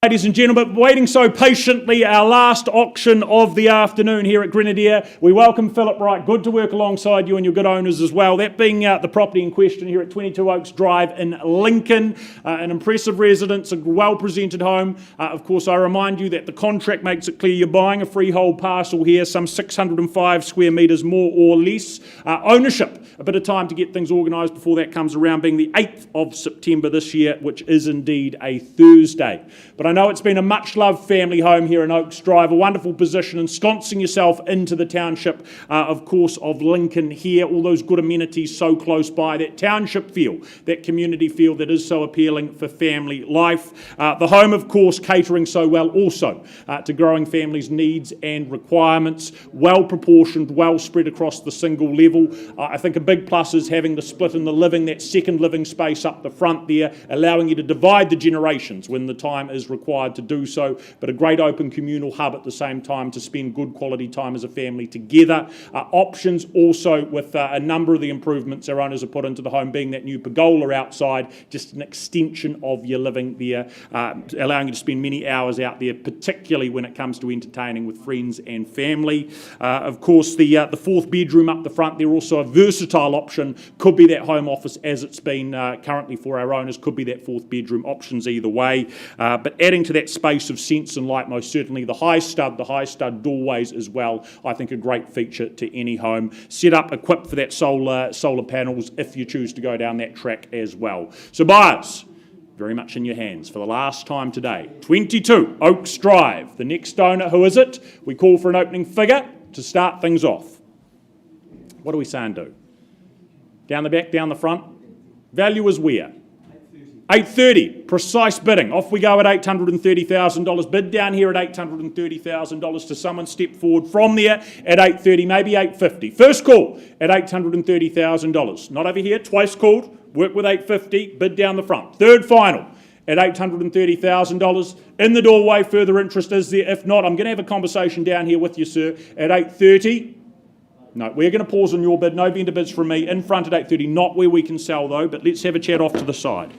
Ladies and gentlemen, waiting so patiently, our last auction of the afternoon here at Grenadier. We welcome Philip Wright. Good to work alongside you and your good owners as well. That being the property in question here at 22 Oaks Drive in Lincoln. An impressive residence, a well-presented home. Of course, I remind you that the contract makes it clear you're buying a freehold parcel here, some 605 square metres more or less. Ownership, a bit of time to get things organised before that comes around, being the 8th of September this year, which is indeed a Thursday. But I know it's been a much-loved family home here in Oaks Drive, a wonderful position, ensconcing yourself into the township, of course, of Lincoln here, all those good amenities so close by, that township feel, that community feel that is so appealing for family life. The home, of course, catering so well also to growing families' needs and requirements, well-proportioned, well spread across the single level. I think a big plus is having the split in the living, that second living space up the front there, allowing you to divide the generations when the time is required to do so, but a great open communal hub at the same time to spend good quality time as a family together. Options also with a number of the improvements our owners have put into the home, being that new pergola outside, just an extension of your living there, allowing you to spend many hours out there, particularly when it comes to entertaining with friends and family. Of course, the fourth bedroom up the front, they're also a versatile option, could be that home office as it's been currently for our owners, could be that fourth bedroom, options either way. But adding to that space of sense and light, most certainly the high stud doorways as well, I think a great feature to any home. Set up, equipped for that solar panels if you choose to go down that track as well. So buyers, very much in your hands for the last time today. 22 Oaks Drive. The next owner, who is it? We call for an opening figure to start things off. What do we say and do? Down the back, down the front? Value is where? 830, precise bidding. Off we go at $830,000. Bid down here at $830,000 to someone step forward from there at 830, maybe 850. First call at $830,000. Not over here, twice called, work with 850, bid down the front. Third final at $830,000. In the doorway, further interest is there. If not, I'm going to have a conversation down here with you, sir, at 830. No, we're going to pause on your bid. No vendor bids from me. In front at 830, not where we can sell though, but let's have a chat off to the side.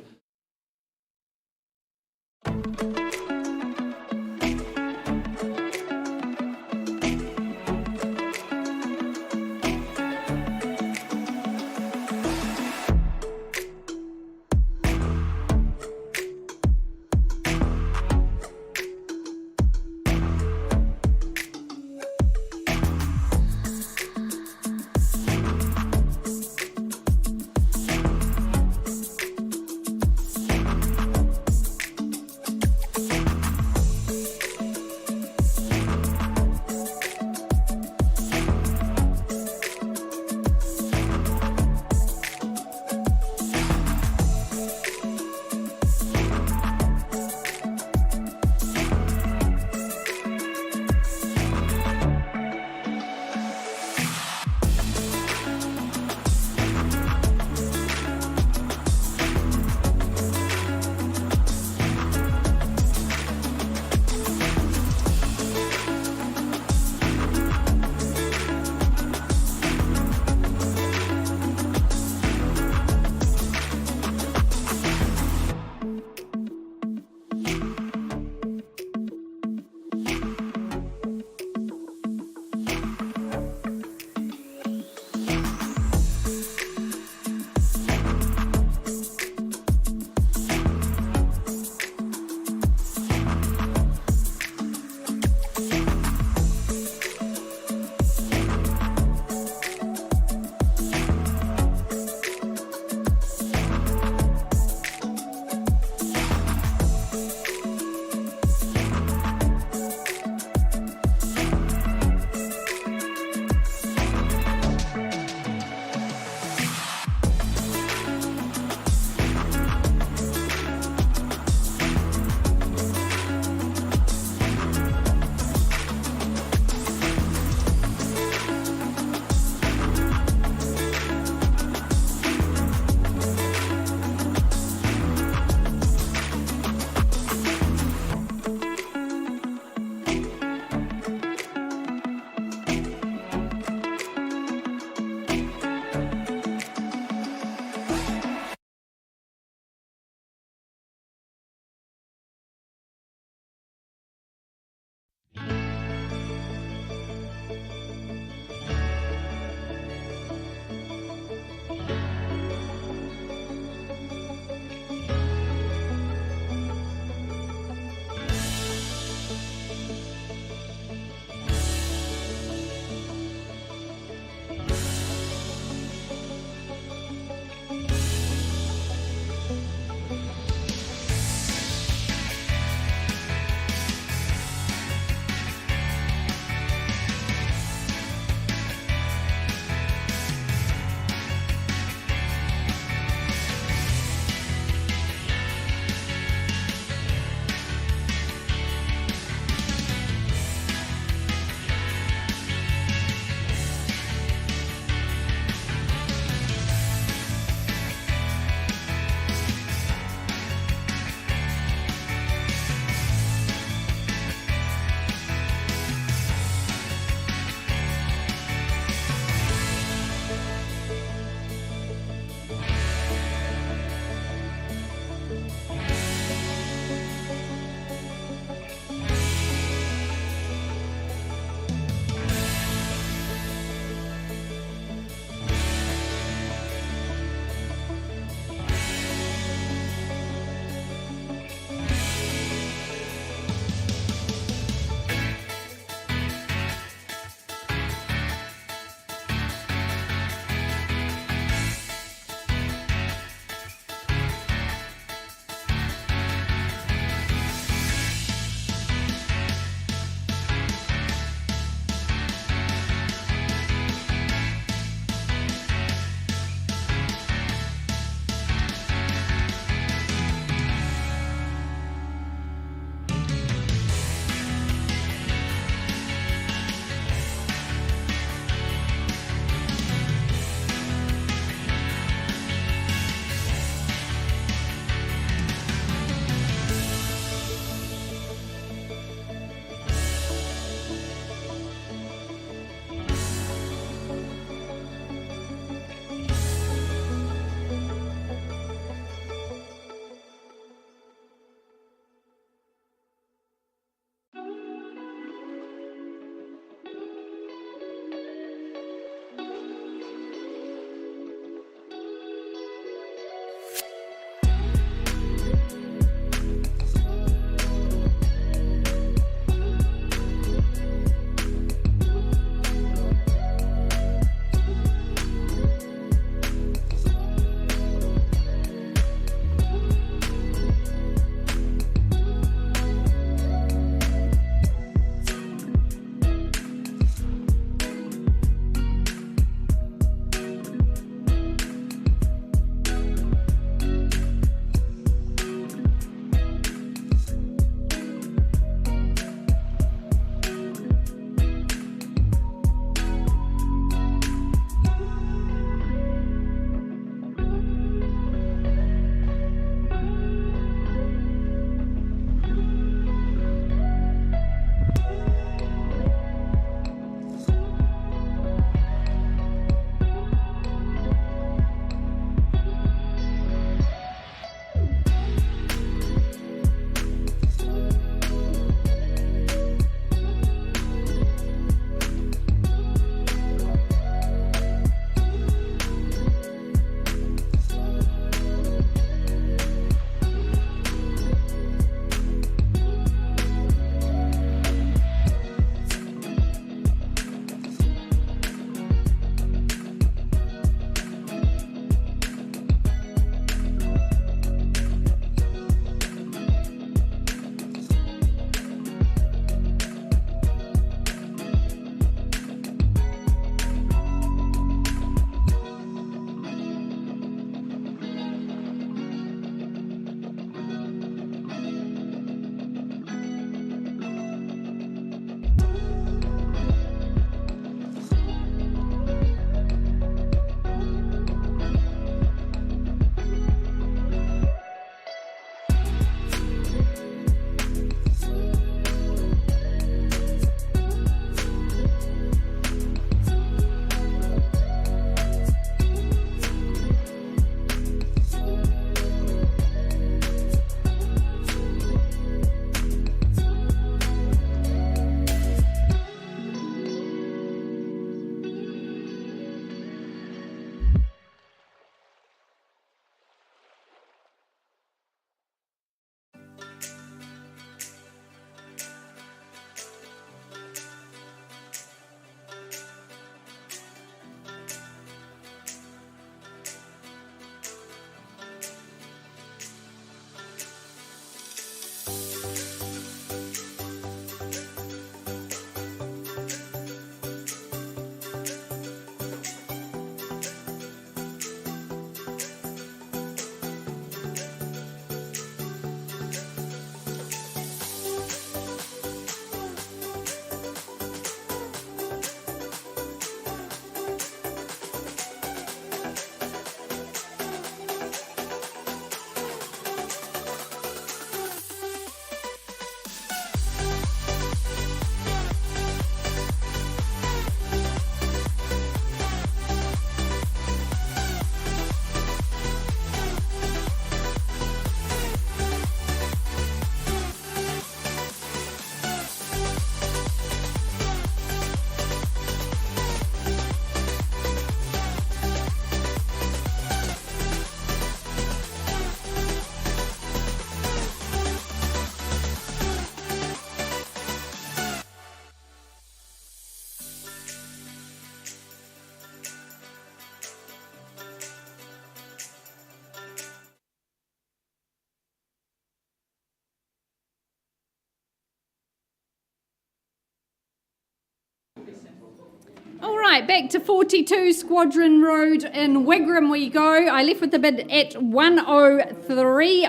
All right, back to 42 Squadron Road in Wigram we go. I left with the bid at 1030.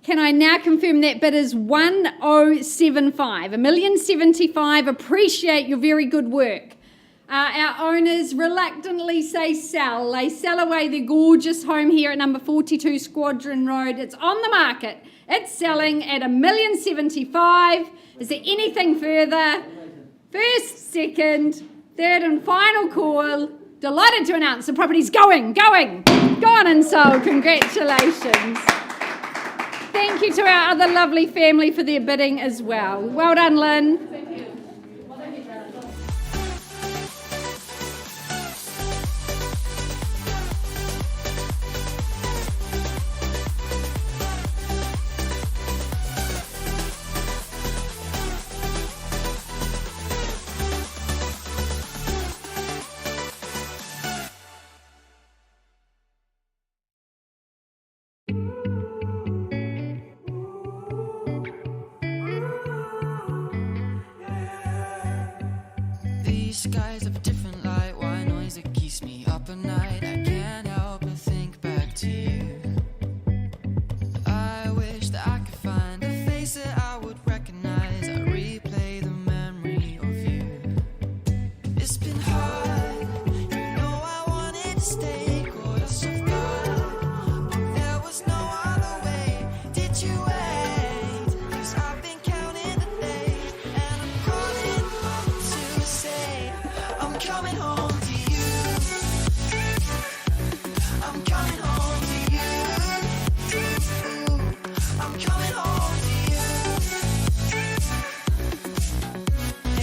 Can I now confirm that bid is 1075? $1,075,000. Appreciate your very good work. Our owners reluctantly say sell. They sell away their gorgeous home here at number 42 Squadron Road. It's on the market. It's selling at $1,075,000. Is there anything further? First, second, third and final call. Delighted to announce the property's going and sold. Congratulations. Thank you to our other lovely family for their bidding as well. Well done, Lynn. Thank you. Well, thank you, Gerald. These skies have a different light. Why noise that keeps me up at night? I can't help but think back to you. I wish that I could find a face that I would recognize. I replay the memory of you. It's been hard, you know I wanted to stay, caught us off guard, but there was no other way. Did you wait? 'Cause I've been counting the days, and I'm calling home to say I'm coming home to you. I'm coming home to you. I'm coming home to you.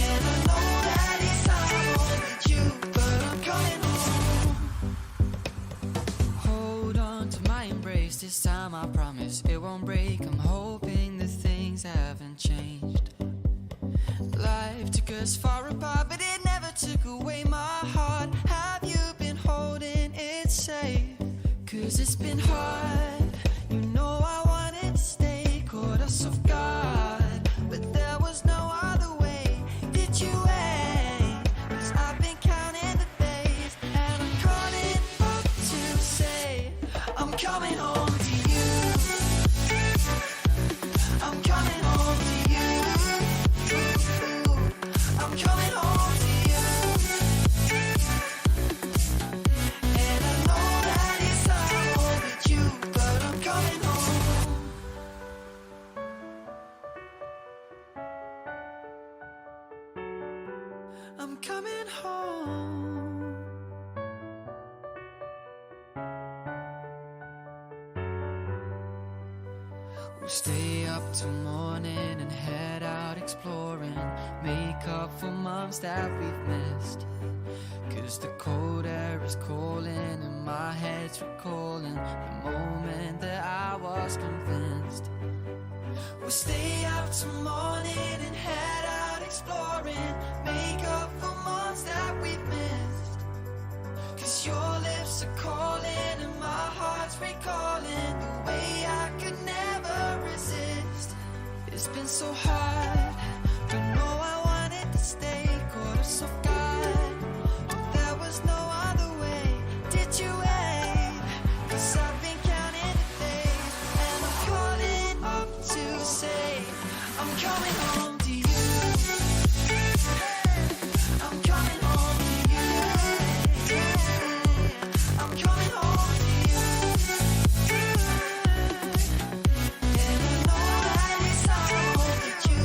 And I know that it's hard with you, but I'm coming home. Hold on to my embrace, this time I promise it won't break. I'm hoping that things haven't changed. Life took us far apart, but it never took away my heart. Have you been holding it safe? 'Cause it's been hard, you know I wanted to stay, caught us off guard, but there was no other way. Did you wait? 'Cause I've been counting the days, and I'm calling up to say I'm coming home to you. I'm coming home to you. I'm coming home to you. And I know that it's hard with you, but I'm coming home. I'm coming home. We'll stay up till morning and head out exploring, make up for months that we've missed. 'Cause the cold air is calling and my head's recalling the moment that I was convinced. We'll stay up till morning and head out exploring, make up for months that we've missed. 'Cause your lips are calling and my heart's recalling the way I could never resist. It's been so hard, but no, I wanted to stay, caught us off guard, but there was no other way. Did you wait? 'Cause I've been counting the days, and I'm calling up to say I'm coming home to you. I'm coming home to you. I'm coming home to you. And I know that it's hard with you,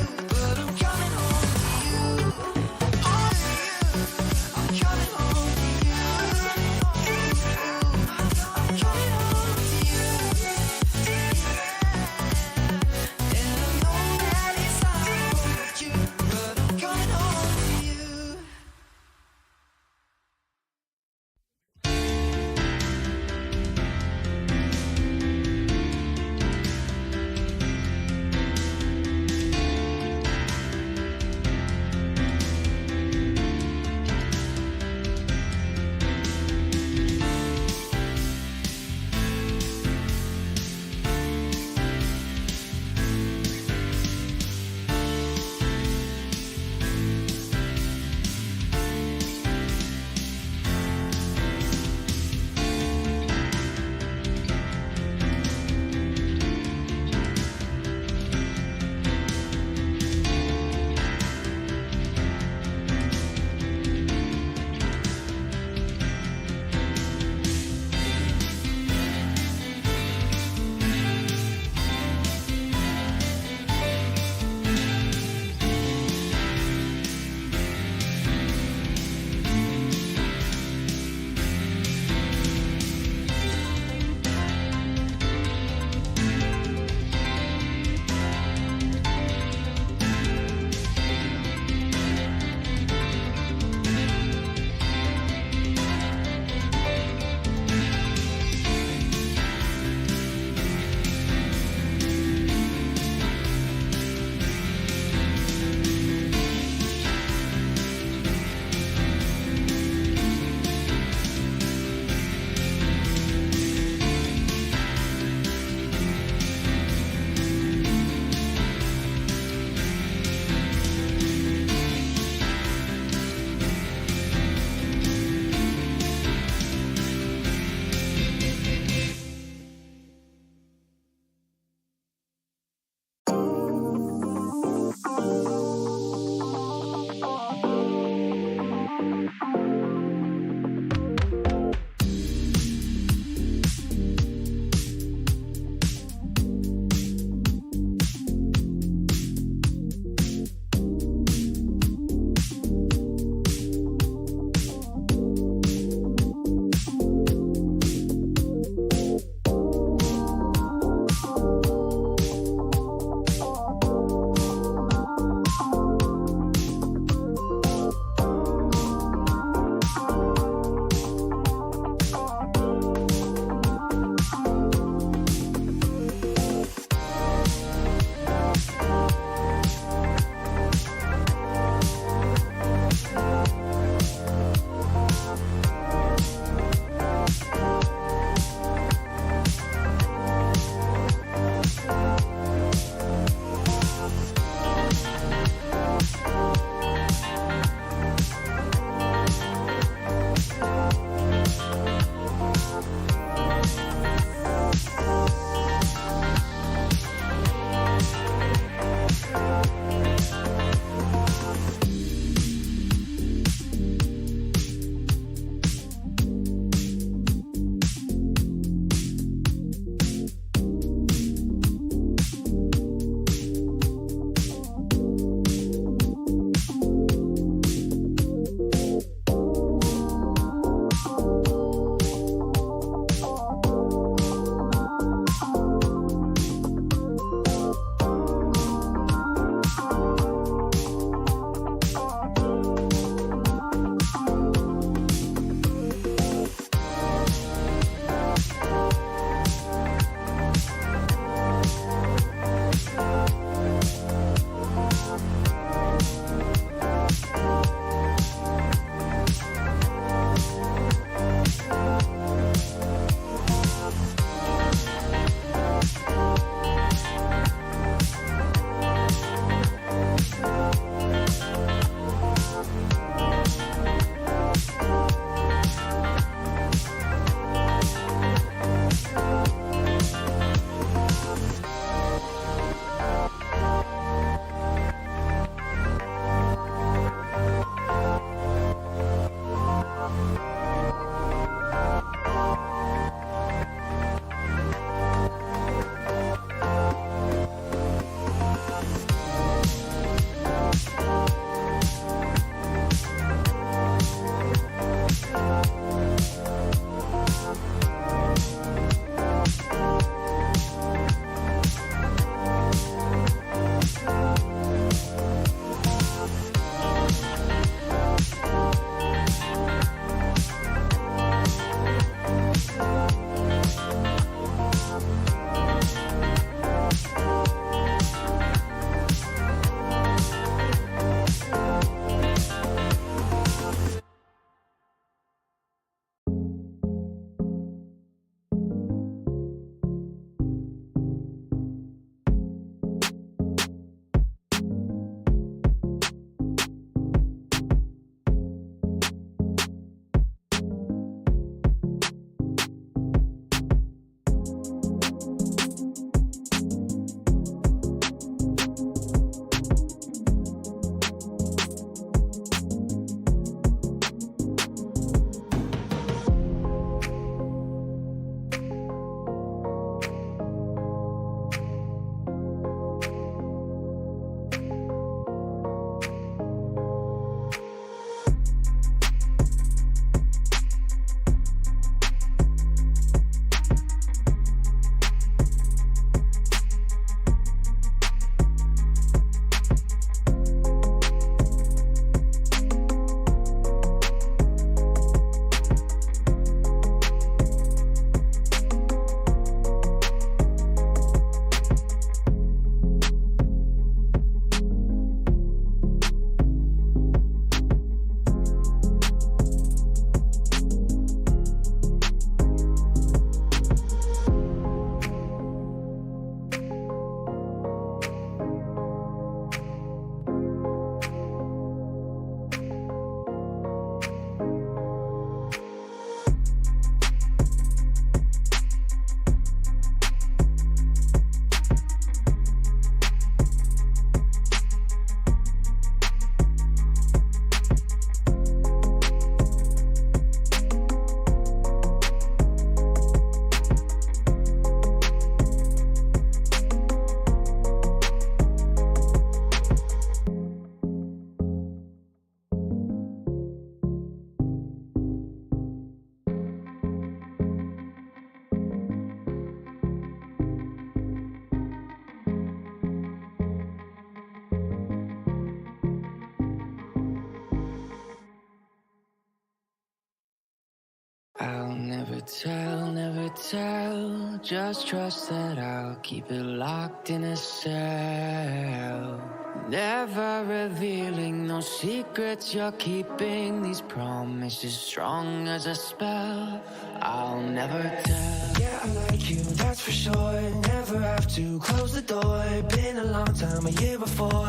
never tell. Just trust that I'll keep it locked in a cell. Never revealing no secrets you're keeping. These promises strong as a spell. I'll never tell. Yeah, I like you, that's for sure. Never have to close the door. Been a long time, a year before,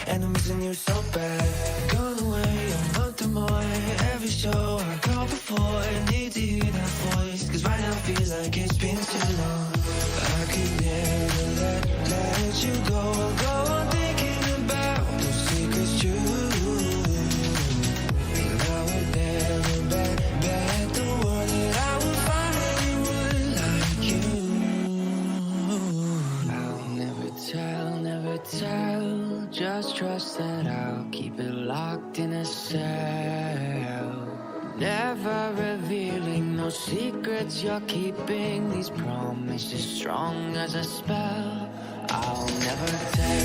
and I'm missing you so bad. Gone away a month or more. Every show I go before, need to hear that voice, cause right now feels like it's been too long. I could never let you go on thinking about those secrets true. And I would never bet the world that I would find anyone like you. I'll never tell. Just trust that I'll keep it locked in a cell. Never revealing no secrets you're keeping. These promises strong as a spell. I'll never tell.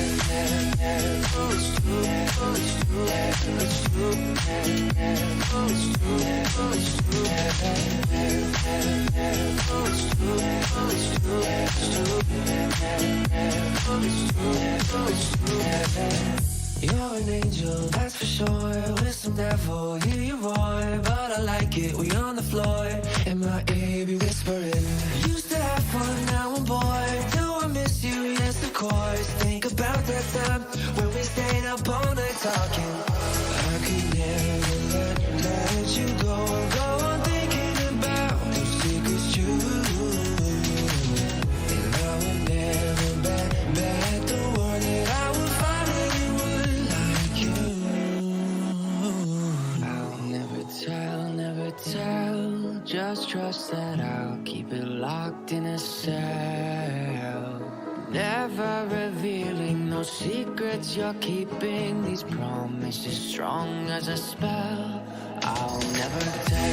You're an angel, that's for sure. With some devil, hear you roar. But I like it, we on the floor. And my ear be whispering. Used to have fun, now I'm bored. Do I miss you? Yes, of course. Think about that time when we stayed up all night talking. I could never let you go on thinking about those secrets true. And I would never bet the world that I would find anyone like you. I'll never tell. Just trust that I'll keep it locked in a cell. Never revealing no secrets you're keeping. These promises strong as a spell. I'll never tell.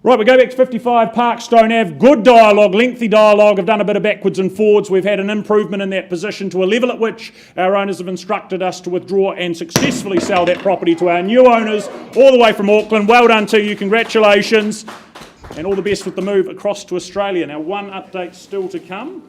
Right, we go back to 55 Parkstone Ave. Good dialogue, lengthy dialogue. I've done a bit of backwards and forwards. We've had an improvement in that position to a level at which our owners have instructed us to withdraw and successfully sell that property to our new owners all the way from Auckland. Well done to you, congratulations. And all the best with the move across to Australia. Now, one update still to come.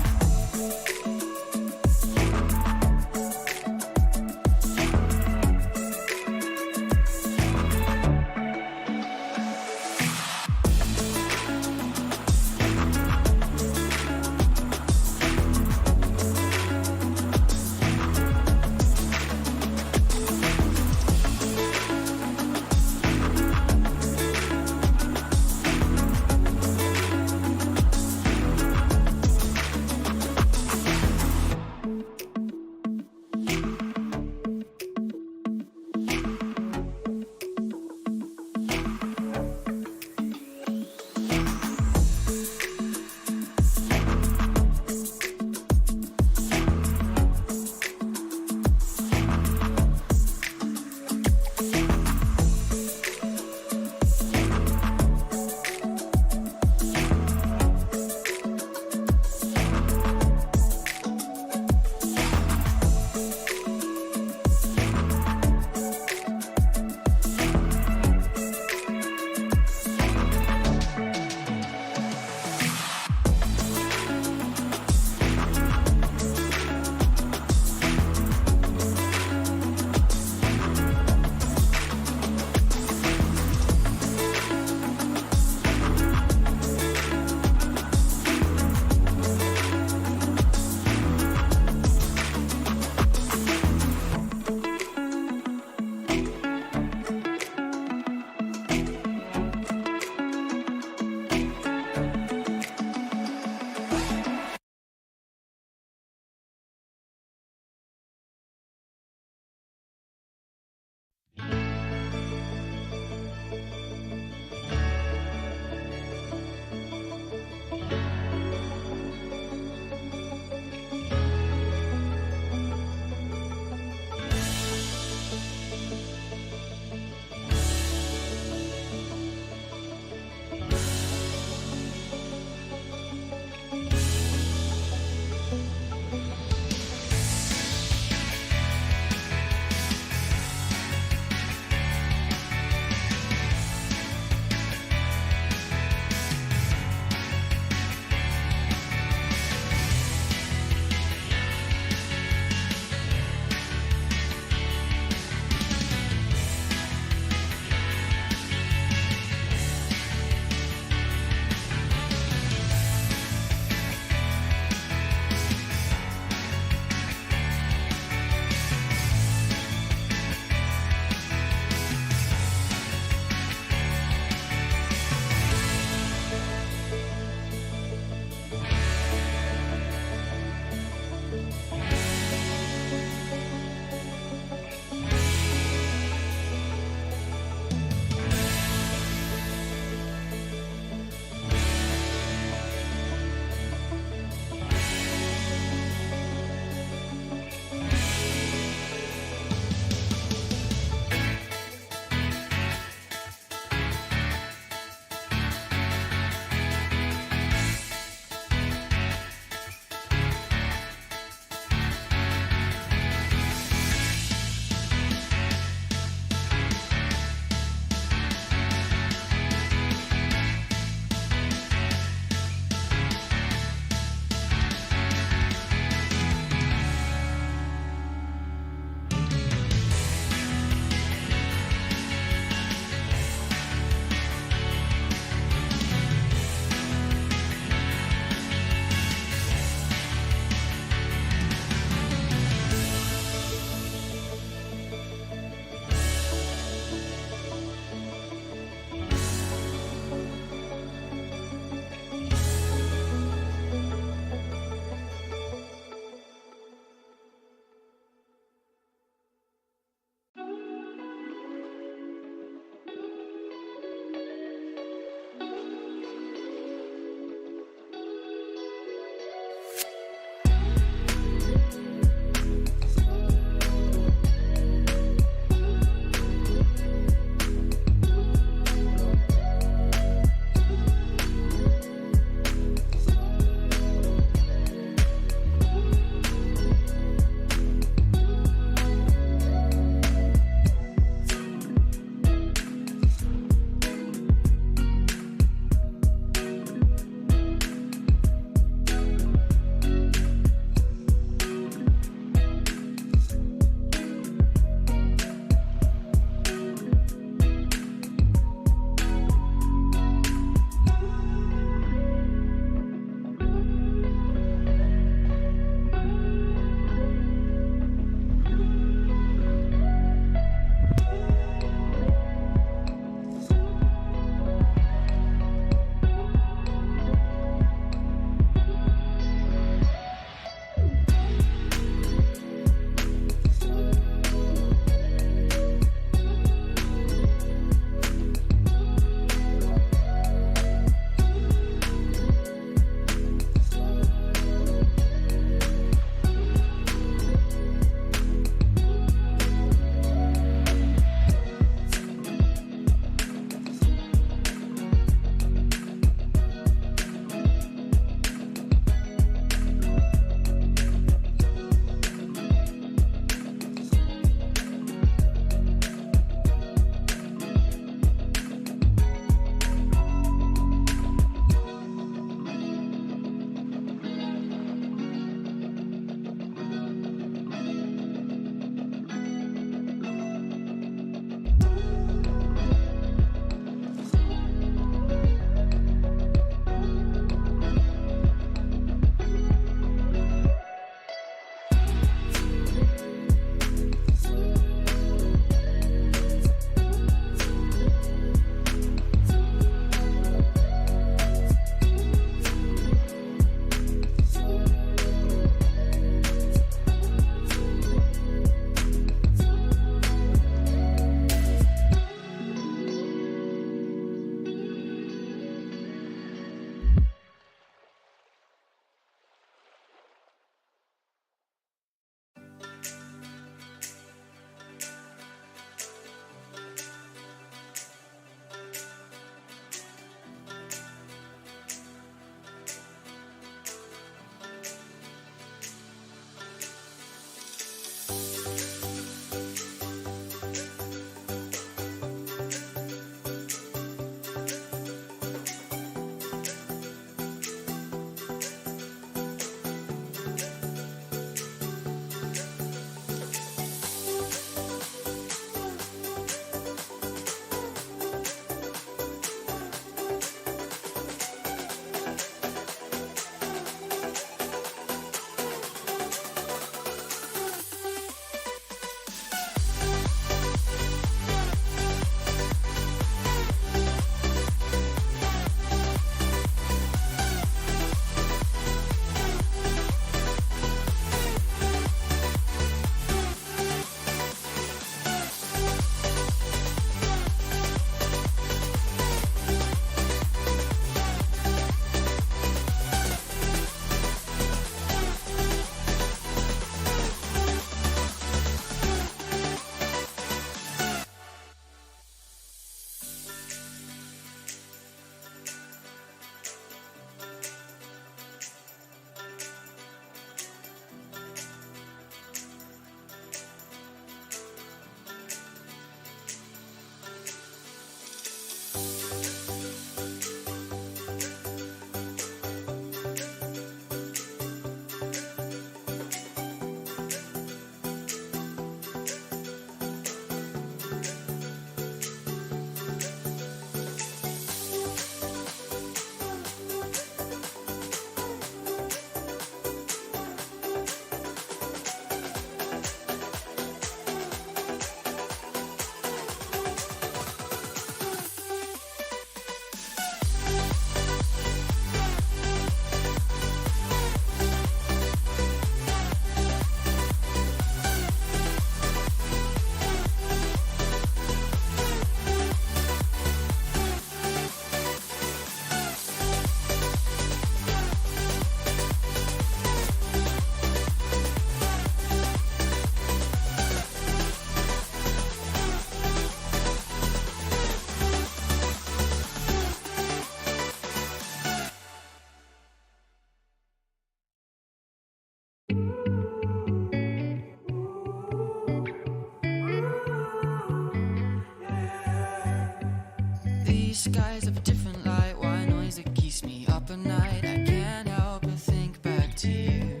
Gray skies of a different light, white noise that keeps me up at night. I can't help but think back to you.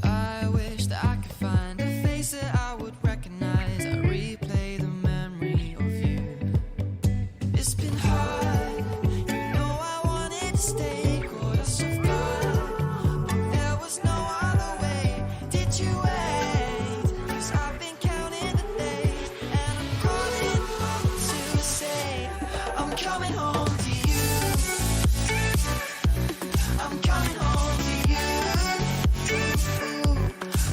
I wish that I could find a face that I would recognize. I replay the memory of you. It's been hard, you know I wanted to stay, caught us off guard, but there was no other way. Did you wait? 'Cause I've been counting the days, and I'm calling home to say I'm coming home to you. I'm coming home to you.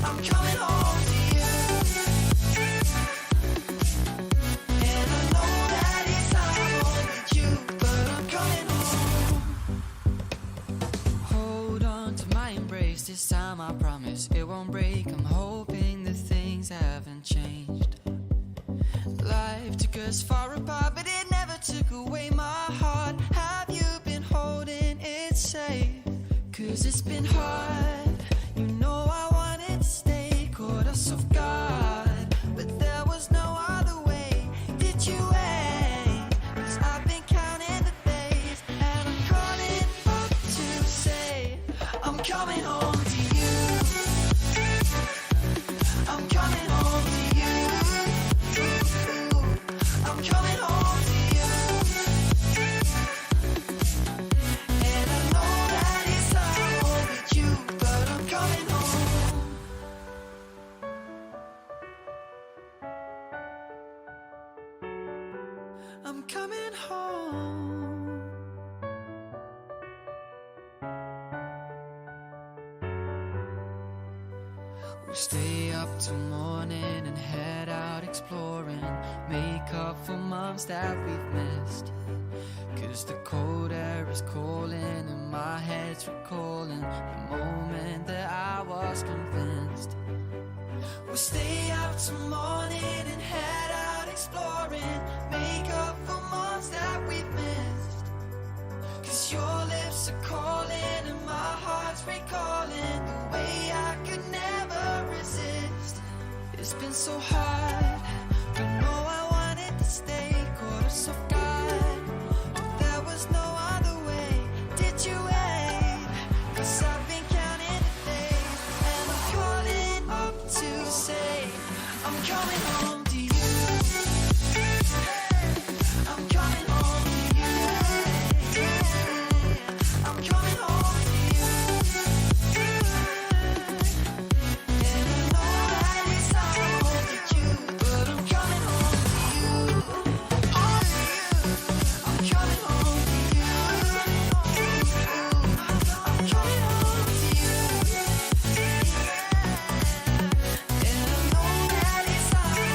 I'm coming home to you. And I know that it's hard with you, but I'm coming home. Hold on to my embrace, this time I promise it won't break. I'm hoping that things haven't changed. Life took us far apart, but it never took away my heart. Have you been holding it safe? 'Cause it's been hard, you know I wanted to stay, caught us off guard, but there was no other way. Did you wait? 'Cause I've been counting the days, and I'm calling up to say I'm coming home to you. I'm coming home to you. I'm coming home to you. And I know that it's hard with you, but I'm coming home. I'm coming home. We'll stay up till morning and head out exploring, make up for months that we've missed. 'Cause the cold air is calling and my head's recalling the moment that I was convinced. We'll stay out till morning and head out exploring, make up for months that we've missed. 'Cause your lips are calling and my heart's recalling the way I could never resist. It's been so hard, but no, I wanted to stay, caught us off guard, but there was no other way. Did you wait? 'Cause I've been counting the days, and I'm calling up to say I'm coming home to you. I'm coming home to you. I'm coming home to you. And I know that it's hard with you, but I'm coming home to you. I'm coming home to you. I'm coming home to you. And I know that it's hard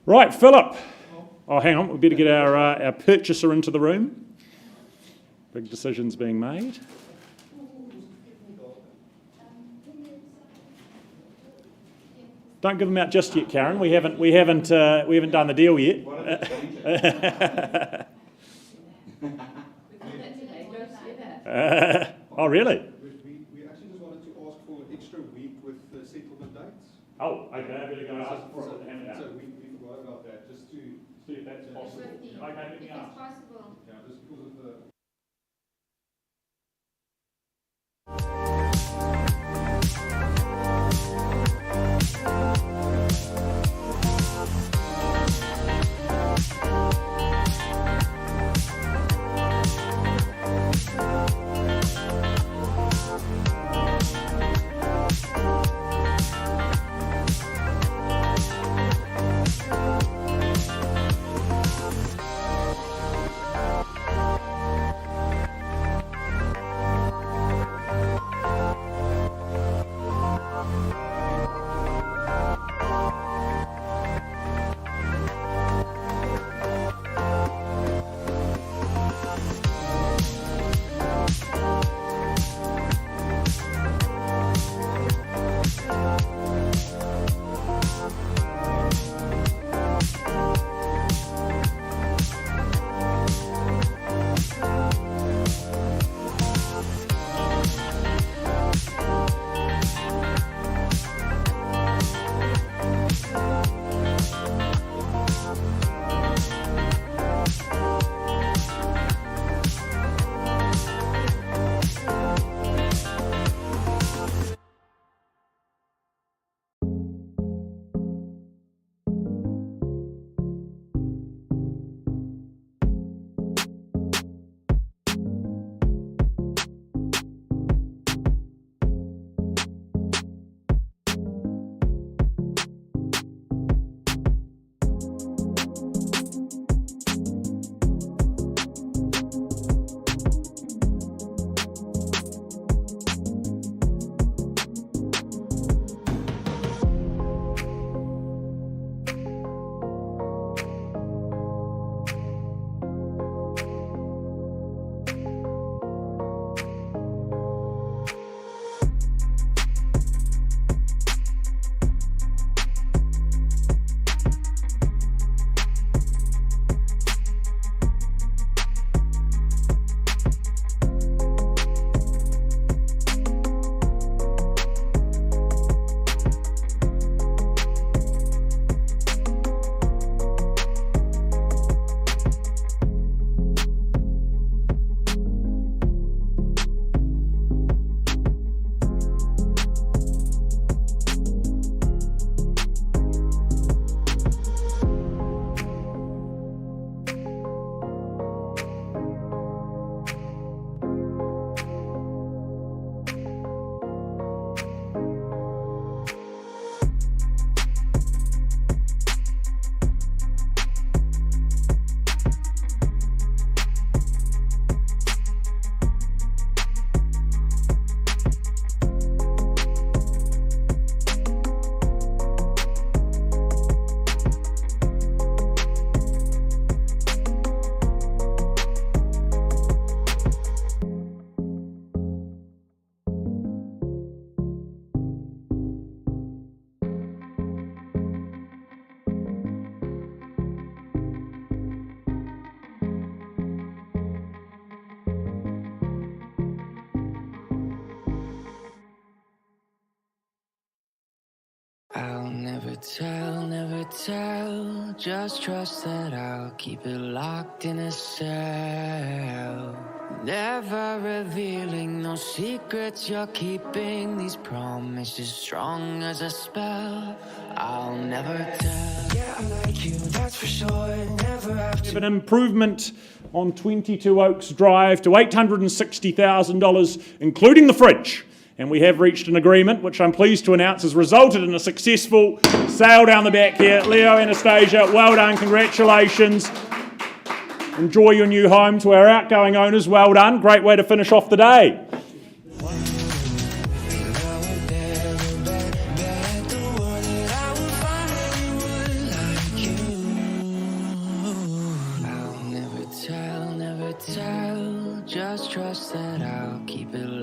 Right, Philip. Oh, hang on. We better get our purchaser into the room. Big decisions being made. Don't give them out just yet, Karen. We haven't done the deal yet. Oh, really? We actually just wanted to ask for an extra week with the settlement dates. Oh, okay. I better go ask for it. So we forgot about that, just to See if that's possible. Okay, let me ask. Possible. yeah, just because of the. I'll never tell, just trust that I'll keep it locked in a cell. Never revealing no secrets you're keeping, these promises strong as a spell. I'll never tell. Yeah, I like you, that's for sure. Never have to. An improvement on 22 Oaks Drive to $860,000, including the fridge. And we have reached an agreement, which I'm pleased to announce has resulted in a successful sale down the back here. Leo, Anastasia, well done, congratulations. Enjoy your new home. To our outgoing owners, well done. Great way to finish off the day. Just trust that I'll keep it locked.